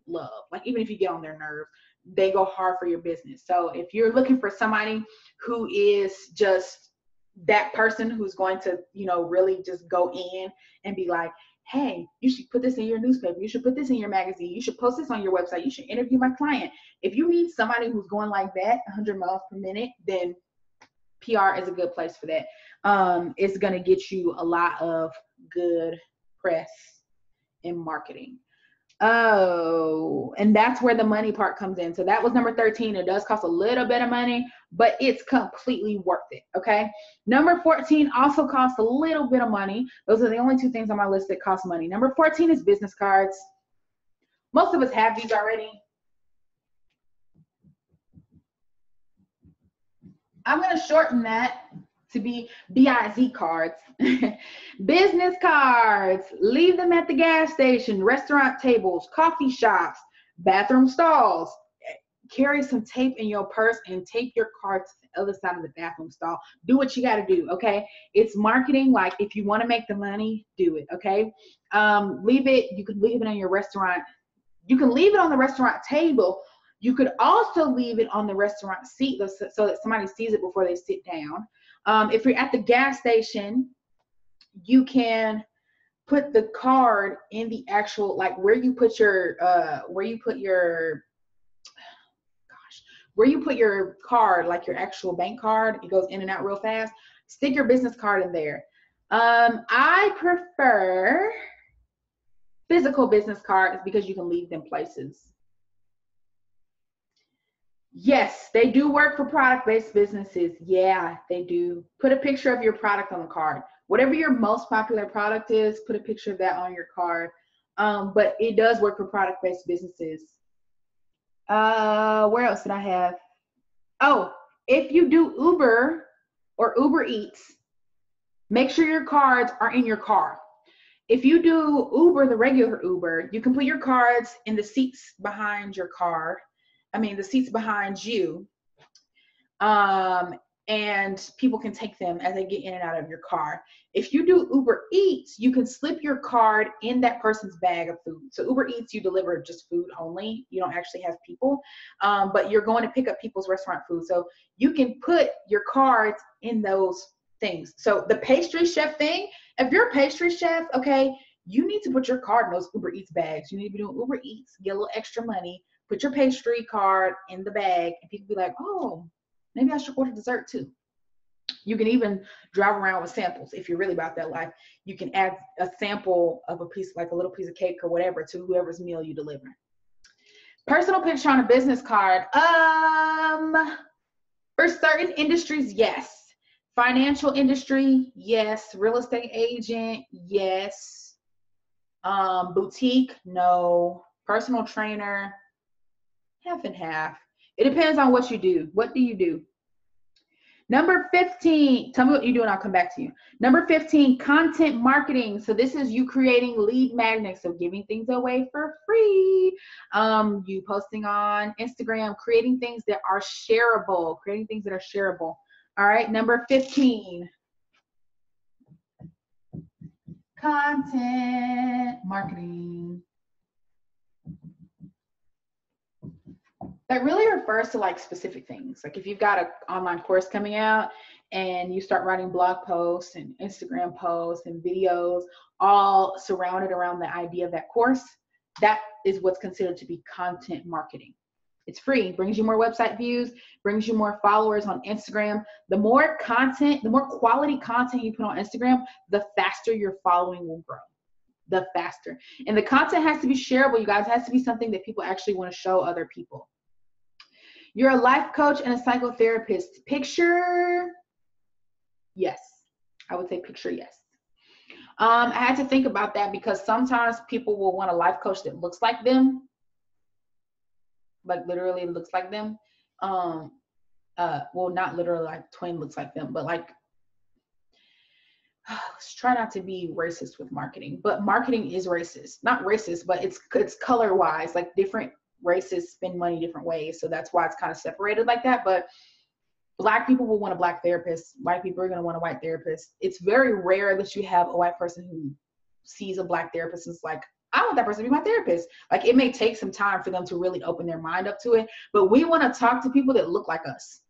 love. Like, even if you get on their nerves, they go hard for your business. So if you're looking for somebody who is just that person who's going to, you know, really just go in and be like, hey, you should put this in your newspaper, you should put this in your magazine, you should post this on your website, you should interview my client. If you need somebody who's going like that 100 miles per minute, then PR is a good place for that. It's going to get you a lot of good press and marketing. Oh, and that's where the money part comes in. So that was number 13. It does cost a little bit of money, but it's completely worth it. Okay. Number 14 also costs a little bit of money. Those are the only two things on my list that cost money. Number 14 is business cards. Most of us have these already. I'm going to shorten that to be BIZ cards. Business cards, leave them at the gas station, restaurant tables, coffee shops, bathroom stalls. Carry some tape in your purse and tape your card to the other side of the bathroom stall. Do what you got to do, okay? It's marketing. Like, if you want to make the money, do it, okay? Leave it. You could leave it on your restaurant. You can leave it on the restaurant table. You could also leave it on the restaurant seat so that somebody sees it before they sit down. If you're at the gas station, you can put the card in the actual, like, where you put your card, like your actual bank card. It goes in and out real fast. Stick your business card in there. I prefer physical business cards because you can leave them places. Yes, they do work for product-based businesses. Yeah, they do. Put a picture of your product on the card. Whatever your most popular product is, put a picture of that on your card. But it does work for product-based businesses. Where else did I have? Oh, if you do Uber or Uber Eats, make sure your cards are in your car. If you do Uber, the regular Uber, you can put your cards in the seats behind your car. The seats behind you, and people can take them as they get in and out of your car. If you do Uber Eats, you can slip your card in that person's bag of food. So Uber Eats, you deliver just food only. You don't actually have people, but you're going to pick up people's restaurant food. So you can put your cards in those things. So the pastry chef thing, if you're a pastry chef, okay, you need to put your card in those Uber Eats bags. You need to be doing Uber Eats, get a little extra money, put your pastry card in the bag, and people be like, oh, maybe I should order dessert too. You can even drive around with samples if you're really about that life. You can add a sample of a piece, like a little piece of cake or whatever, to whoever's meal you deliver. Personal picture on a business card. For certain industries, yes. Financial industry, yes. Real estate agent, yes. Boutique, no. Personal trainer, half and half. It depends on what you do. What do you do? Number 15, tell me what you do and I'll come back to you. Number 15, content marketing. So this is you creating lead magnets, so giving things away for free. You posting on Instagram, creating things that are shareable, All right, number 15. Content marketing. That really refers to like specific things. Like if you've got an online course coming out and you start writing blog posts and Instagram posts and videos all surrounded around the idea of that course, that is what's considered to be content marketing. It's free, brings you more website views, brings you more followers on Instagram. The more content, the more quality content you put on Instagram, the faster your following will grow. The faster. And the content has to be shareable, you guys. It has to be something that people actually want to show other people. You're a life coach and a psychotherapist. Picture, yes. I would say picture yes. I had to think about that because sometimes people will want a life coach that looks like them, like literally looks like them. Well, not literally like twin looks like them, but like, let's try not to be racist with marketing, but marketing is racist. Not racist, but it's color wise, like different races spend money different ways. So that's why it's kind of separated like that. But Black people will want a Black therapist. White people are going to want a white therapist. It's very rare that you have a white person who sees a Black therapist and is like, I want that person to be my therapist. Like, it may take some time for them to really open their mind up to it, but we want to talk to people that look like us.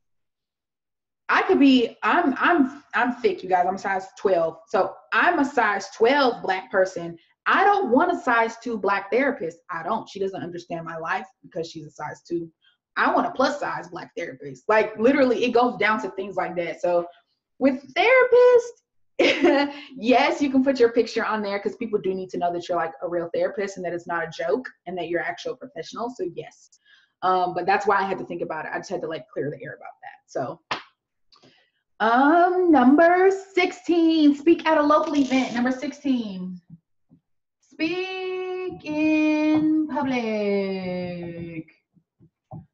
I could be, I'm thick, you guys. I'm size 12. So I'm a size 12 Black person. I don't want a size 2 Black therapist. I don't. She doesn't understand my life because she's a size 2. I want a plus size Black therapist. Like, literally, it goes down to things like that. So with therapists, yes, you can put your picture on there because people do need to know that you're like a real therapist and that it's not a joke and that you're actual professional. So yes. But that's why I had to think about it. I just had to like clear the air about that. So number 16, speak at a local event. Number 16, speak in public.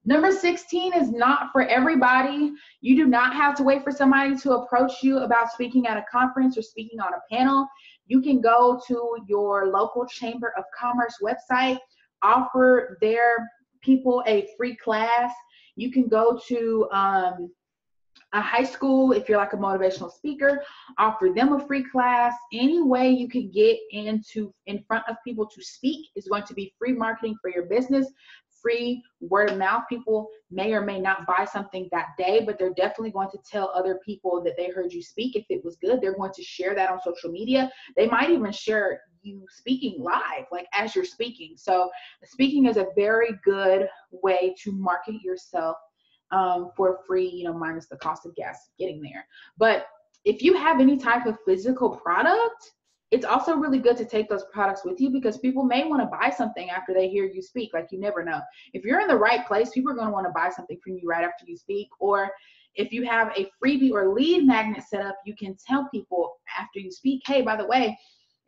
Number 16 is not for everybody. You do not have to wait for somebody to approach you about speaking at a conference or speaking on a panel. You can go to your local Chamber of Commerce website, offer their people a free class. You can go to a high school, if you're like a motivational speaker, offer them a free class. Any way you can get in front of people to speak is going to be free marketing for your business, free word of mouth. People may or may not buy something that day, but they're definitely going to tell other people that they heard you speak. If it was good, they're going to share that on social media. They might even share you speaking live, like as you're speaking. So speaking is a very good way to market yourself for free, minus the cost of gas getting there. But if you have any type of physical product, it's also really good to take those products with you because people may want to buy something after they hear you speak. Like, you never know. If you're in the right place, people are going to want to buy something from you right after you speak. Or if you have a freebie or lead magnet set up, you can tell people after you speak, hey, by the way,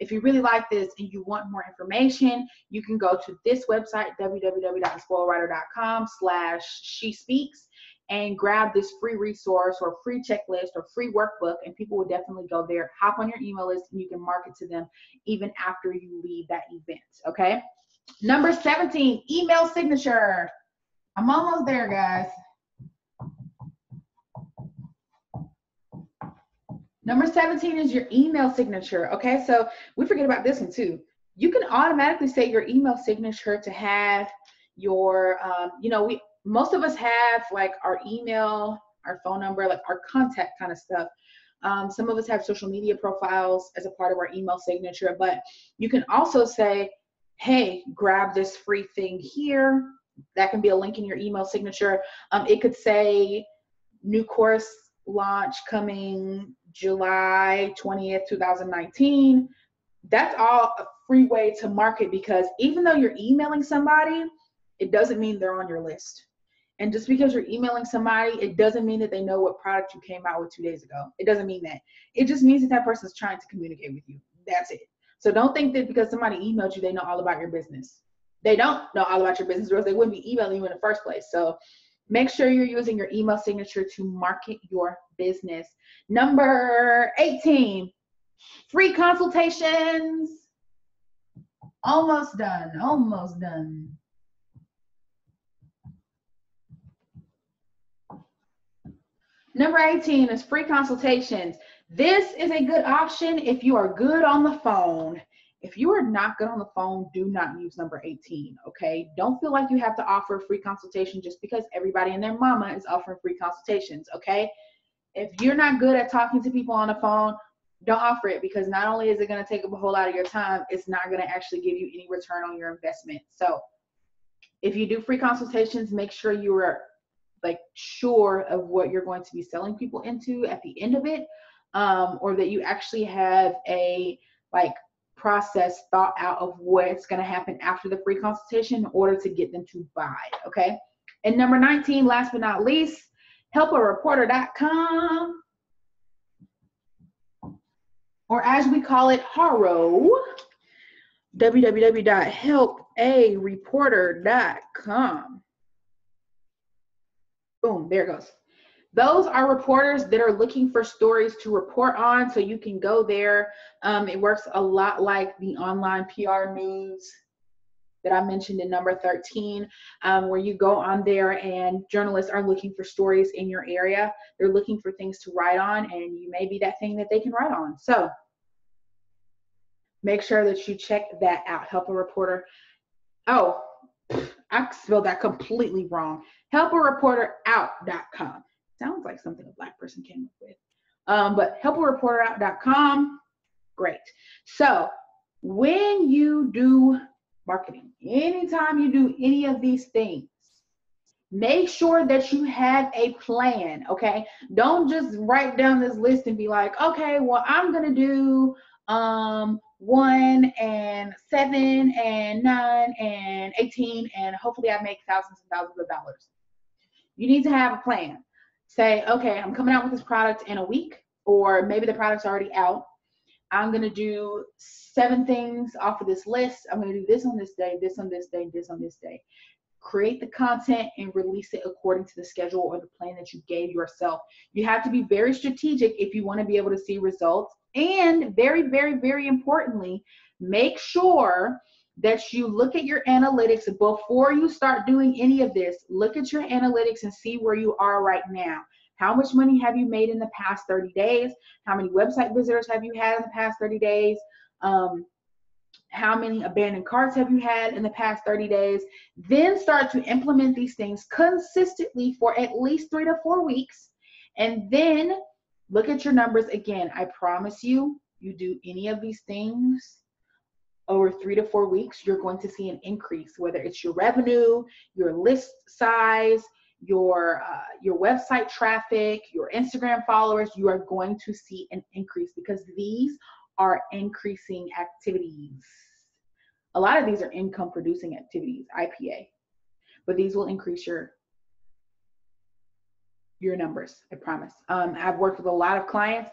if you really like this and you want more information, you can go to this website, www.thespoiledwriter.com/she-speaks, and grab this free resource or free checklist or free workbook, and people will definitely go there. Hop on your email list and you can market to them even after you leave that event, okay? Number 17, email signature. I'm almost there, guys. Number 17 is your email signature, okay? So we forget about this one too. You can automatically set your email signature to have your, most of us have like our email, our phone number, like our contact kind of stuff. Some of us have social media profiles as a part of our email signature, but you can also say, hey, grab this free thing here. That can be a link in your email signature. It could say new course launch coming July 20th, 2019. That's all a free way to market, because even though you're emailing somebody, it doesn't mean they're on your list. And just because you're emailing somebody, it doesn't mean that they know what product you came out with 2 days ago. It doesn't mean that. It just means that that person's trying to communicate with you. That's it. So don't think that because somebody emailed you, they know all about your business. They don't know all about your business, or else they wouldn't be emailing you in the first place. So make sure you're using your email signature to market your business. Number 18, free consultations. Almost done, almost done. Number 18 is free consultations. This is a good option if you are good on the phone. If you are not good on the phone, do not use number 18, okay? Don't feel like you have to offer a free consultation just because everybody and their mama is offering free consultations, okay? If you're not good at talking to people on the phone, don't offer it, because not only is it going to take up a whole lot of your time, it's not going to actually give you any return on your investment. So if you do free consultations, make sure you are like sure of what you're going to be selling people into at the end of it, or that you actually have a like process thought out of what's going to happen after the free consultation in order to get them to buy, okay? And number 19, last but not least, helpareporter.com, or as we call it, HARO, www.helpareporter.com. Boom, there it goes. Those are reporters that are looking for stories to report on, so you can go there. It works a lot like the online PR news that I mentioned in number 13, where you go on there and journalists are looking for stories in your area. They're looking for things to write on, and you may be that thing that they can write on. So make sure that you check that out. Help a Reporter. Oh, I spelled that completely wrong. helpareporterout.com. Sounds like something a Black person came up with. But helpareporterout.com. Great. So when you do marketing, anytime you do any of these things, make sure that you have a plan, okay? Don't just write down this list and be like, okay, well, I'm going to do 1 and 7 and 9 and 18, and hopefully I make thousands and thousands of dollars. You need to have a plan. Say, okay, I'm coming out with this product in a week, or maybe the product's already out. I'm going to do 7 things off of this list. I'm going to do this on this day, this on this day, this on this day. Create the content and release it according to the schedule or the plan that you gave yourself. You have to be very strategic if you want to be able to see results. And very, very, very importantly, make sure that you look at your analytics before you start doing any of this. Look at your analytics and see where you are right now. How much money have you made in the past 30 days? How many website visitors have you had in the past 30 days? How many abandoned carts have you had in the past 30 days? Then start to implement these things consistently for at least 3 to 4 weeks. And then look at your numbers again. I promise you, you do any of these things over 3 to 4 weeks, you're going to see an increase, whether it's your revenue, your list size, your website traffic, your Instagram followers. You are going to see an increase because these are increasing activities. A lot of these are income producing activities, IPA, but these will increase your numbers, I promise. I've worked with a lot of clients.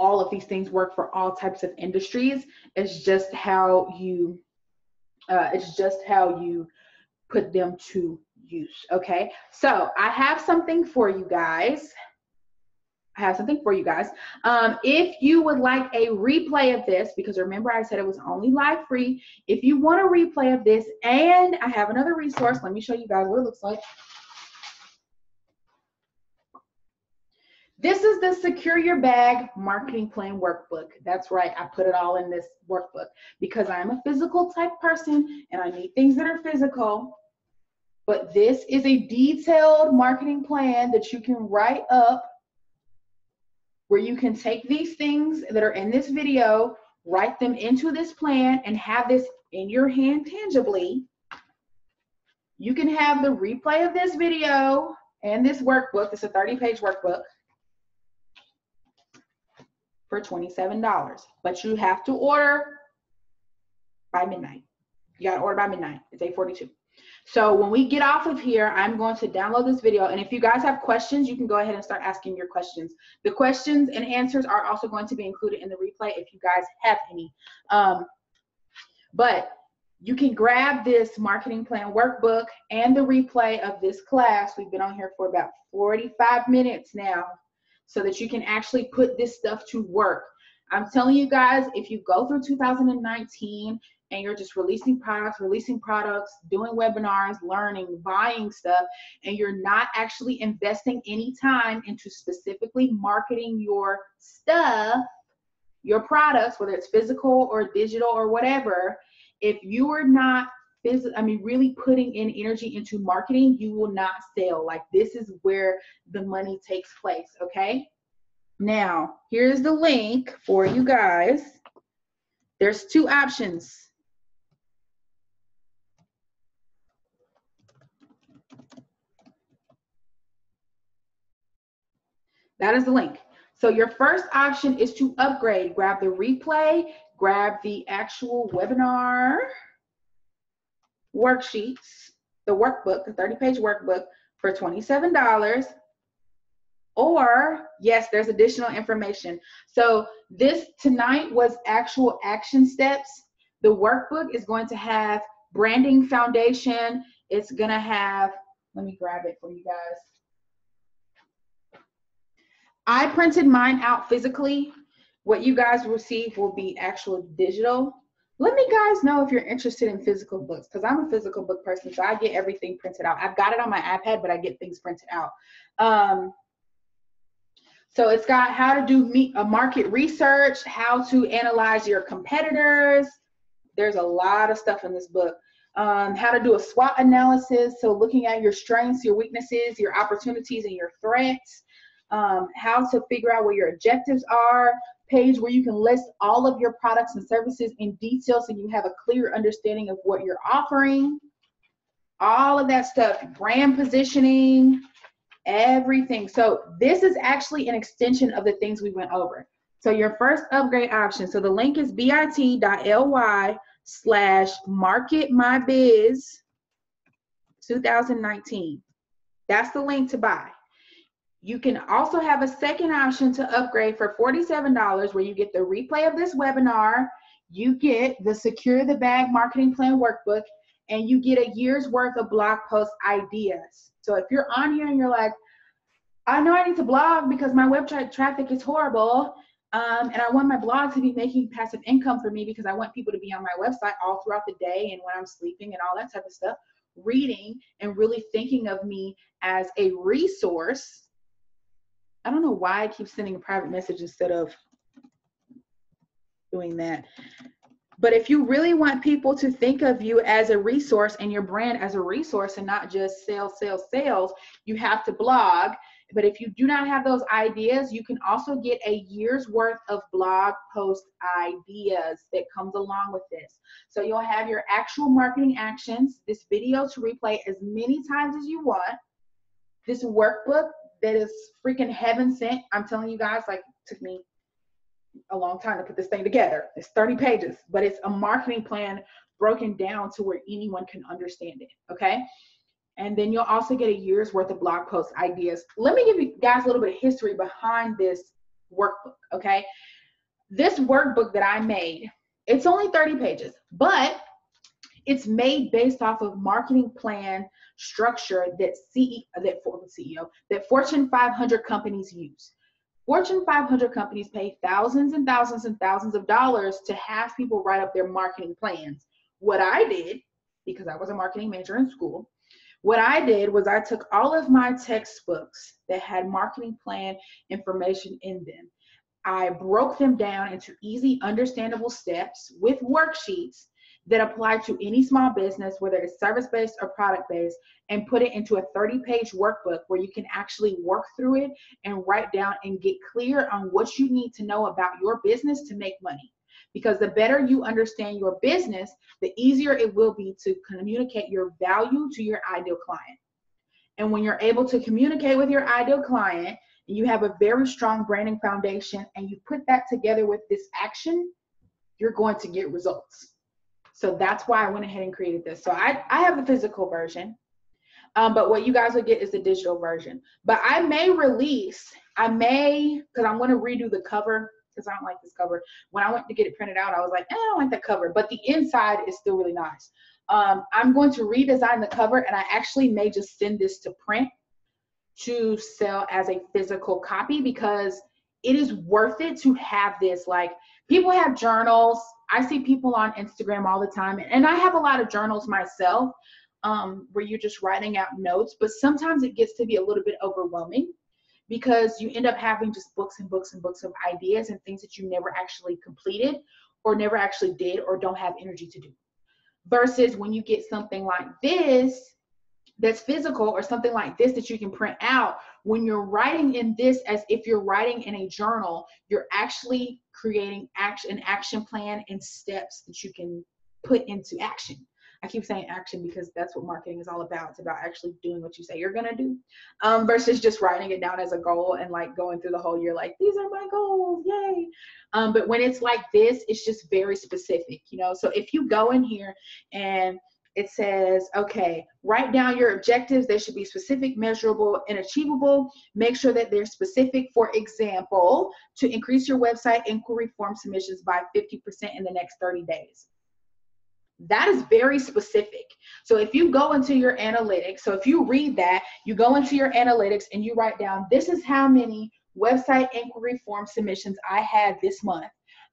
All of these things work for all types of industries. It's just how you put them to use. Okay. So I have something for you guys. If you would like a replay of this, because remember I said it was only live free. If you want a replay of this, and I have another resource, let me show you guys what it looks like. This is the Secure Your Bag Marketing Plan Workbook. That's right, I put it all in this workbook because I'm a physical type person and I need things that are physical. But this is a detailed marketing plan that you can write up, where you can take these things that are in this video, write them into this plan, and have this in your hand tangibly. You can have the replay of this video and this workbook. It's a 30-page workbook for $27, but you have to order by midnight. You gotta order by midnight. It's 8:42. So when we get off of here, I'm going to download this video, and if you guys have questions, you can go ahead and start asking your questions. The questions and answers are also going to be included in the replay if you guys have any. But you can grab this marketing plan workbook and the replay of this class. We've been on here for about 45 minutes now, so that you can actually put this stuff to work. I'm telling you guys, if you go through 2019 and you're just releasing products, doing webinars, learning, buying stuff, and you're not actually investing any time into specifically marketing your stuff, your products, whether it's physical or digital or whatever, if you are not really putting in energy into marketing, you will not sell. Like, this is where the money takes place, okay? Now, here's the link for you guys. There's 2 options. That is the link. So your first option is to upgrade. Grab the replay, grab the actual webinar worksheets, the workbook, the 30-page workbook for $27. Or yes, there's additional information. So this tonight was actual action steps. The workbook is going to have branding foundation. It's going to have, let me grab it for you guys. I printed mine out physically. What you guys receive will be actual digital. Let me guys know if you're interested in physical books, because I'm a physical book person, so I get everything printed out. I've got it on my iPad, but I get things printed out. So it's got how to do market research, how to analyze your competitors. There's a lot of stuff in this book. How to do a SWOT analysis, so looking at your strengths, your weaknesses, your opportunities, and your threats. How to figure out what your objectives are. Page where you can list all of your products and services in detail so you have a clear understanding of what you're offering. All of that stuff, brand positioning, everything. So this is actually an extension of the things we went over. So your first upgrade option, so the link is bit.ly/marketmybiz 2019. That's the link to buy. You can also have a second option to upgrade for $47 where you get the replay of this webinar, you get the Secure the Bag Marketing Plan Workbook, and you get a year's worth of blog post ideas. So if you're on here and you're like, I know I need to blog because my website traffic is horrible, and I want my blog to be making passive income for me because I want people to be on my website all throughout the day and when I'm sleeping and all that type of stuff, reading and really thinking of me as a resource. I don't know why I keep sending a private message instead of doing that. But if you really want people to think of you as a resource and your brand as a resource and not just sales, sales, sales, you have to blog. But if you do not have those ideas, you can also get a year's worth of blog post ideas that comes along with this. So you'll have your actual marketing actions, this video to replay as many times as you want, this workbook that is freaking heaven sent. I'm telling you guys, like, it took me a long time to put this thing together. It's 30 pages, but it's a marketing plan broken down to where anyone can understand it, okay? And then you'll also get a year's worth of blog post ideas. Let me give you guys a little bit of history behind this workbook, okay? This workbook that I made, it's only 30 pages, but it's made based off of marketing plan structure that Fortune 500 companies use. Fortune 500 companies pay thousands and thousands and thousands of dollars to have people write up their marketing plans. What I did, because I was a marketing major in school, what I did was I took all of my textbooks that had marketing plan information in them. I broke them down into easy, understandable steps with worksheets that apply to any small business, whether it's service-based or product-based, and put it into a 30-page workbook where you can actually work through it and write down and get clear on what you need to know about your business to make money. Because the better you understand your business, the easier it will be to communicate your value to your ideal client. And when you're able to communicate with your ideal client, and you have a very strong branding foundation, and you put that together with this action, you're going to get results. So that's why I went ahead and created this. So I have the physical version, but what you guys will get is the digital version. But I may release, because I'm going to redo the cover, because I don't like this cover. When I went to get it printed out, I was like, I don't like that cover, but the inside is still really nice. I'm going to redesign the cover, and I actually may just send this to print to sell as a physical copy, because it is worth it to have this. Like, people have journals. I see people on Instagram all the time, and I have a lot of journals myself, where you're just writing out notes, but sometimes it gets to be a little bit overwhelming because you end up having just books and books and books of ideas and things that you never actually completed or never actually did or don't have energy to do. Versus when you get something like this that's physical, or something like this that you can print out, when you're writing in this as if you're writing in a journal, you're actually creating an action plan and steps that you can put into action. I keep saying action because that's what marketing is all about. It's about actually doing what you say you're going to do, versus just writing it down as a goal and like going through the whole year like, these are my goals, yay. But when it's like this, it's just very specific, you know? So if you go in here and it says, okay, write down your objectives. They should be specific, measurable, and achievable. Make sure that they're specific. For example, to increase your website inquiry form submissions by 50% in the next 30 days. That is very specific. So if you go into your analytics, so if you read that, you go into your analytics and you write down, this is how many website inquiry form submissions I had this month.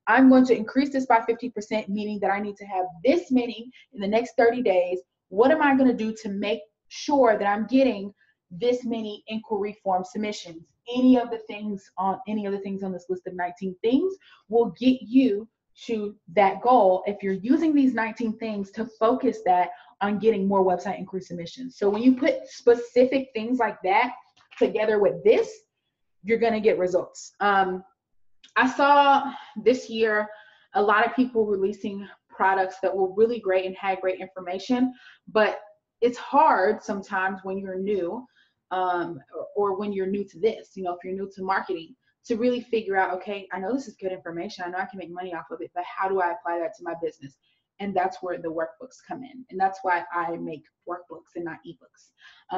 I'm going to increase this by 50%, meaning that I need to have this many in the next 30 days. What am I going to do to make sure that I'm getting this many inquiry form submissions? Any of the things on this list of 19 things will get you to that goal if you're using these 19 things to focus that on getting more website inquiry submissions. So when you put specific things like that together with this, you're going to get results. I saw this year a lot of people releasing products that were really great and had great information, but it's hard sometimes when you're new, or when you're new to this, if you're new to marketing, to really figure out, okay, I know this is good information. I know I can make money off of it, but how do I apply that to my business? And that's where the workbooks come in. And that's why I make workbooks and not ebooks,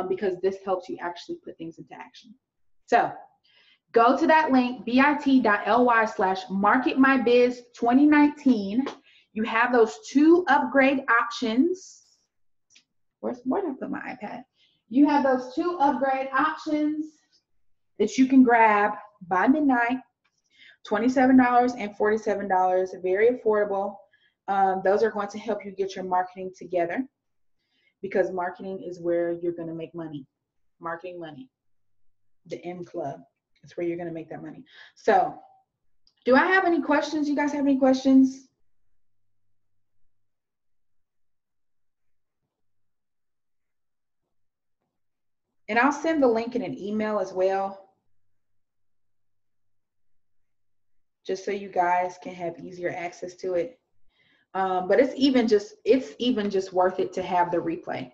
because this helps you actually put things into action. So go to that link, bit.ly/marketmybiz2019. You have those 2 upgrade options. Where did I put my iPad? You have those 2 upgrade options that you can grab by midnight, $27 and $47, very affordable. Those are going to help you get your marketing together, because marketing is where you're going to make money. Marketing money, the M Club. That's where you're going to make that money. So do I have any questions? You guys have any questions? And I'll send the link in an email as well, just so you guys can have easier access to it. But it's even just worth it to have the replay.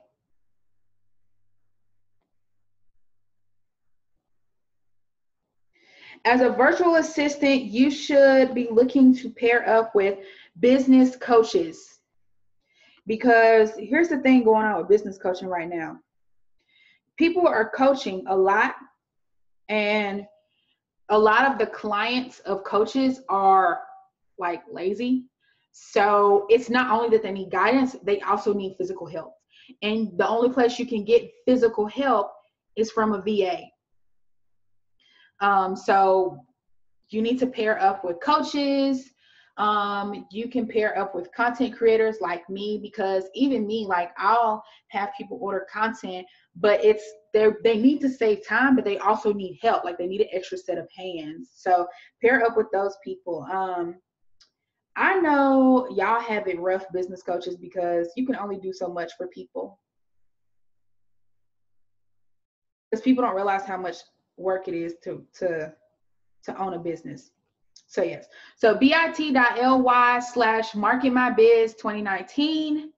As a virtual assistant, you should be looking to pair up with business coaches, because here's the thing going on with business coaching right now. People are coaching a lot, and a lot of the clients of coaches are like lazy. So it's not only that they need guidance, they also need physical help. And the only place you can get physical help is from a VA. So you need to pair up with coaches. You can pair up with content creators like me, because even me, like, I'll have people order content, but they need to save time, but they also need help. Like, they need an extra set of hands. So pair up with those people. I know y'all have it rough, business coaches, because you can only do so much for people. Because people don't realize how much work it is to own a business. So yes, so bit.ly/marketmybiz2019.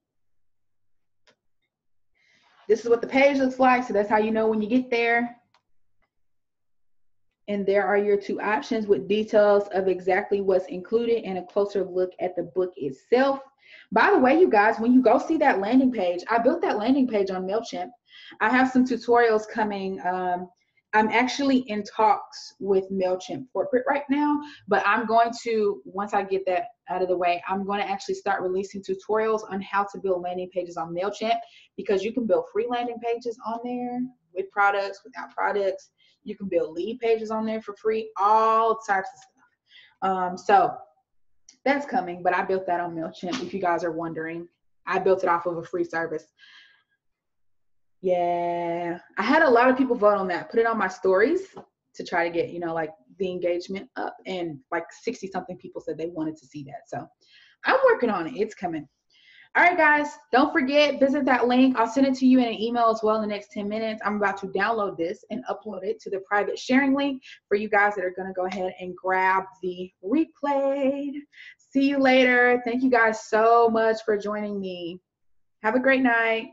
This is what the page looks like. So that's how you know when you get there. And there are your 2 options with details of exactly what's included and a closer look at the book itself. By the way, you guys, when you go see that landing page, I built that landing page on MailChimp. I have some tutorials coming. I'm actually in talks with MailChimp Corporate right now, but I'm going to, once I get that out of the way, I'm going to actually start releasing tutorials on how to build landing pages on MailChimp, because you can build free landing pages on there with products, without products. You can build lead pages on there for free, all types of stuff. So that's coming, but I built that on MailChimp. If you guys are wondering, I built it off of a free service. Yeah, I had a lot of people vote on that. Put it on my stories to try to get, like, the engagement up, and like 60 something people said they wanted to see that. So I'm working on it. It's coming. All right, guys, don't forget, visit that link. I'll send it to you in an email as well in the next 10 minutes. I'm about to download this and upload it to the private sharing link for you guys that are going to go ahead and grab the replay. See you later. Thank you guys so much for joining me. Have a great night.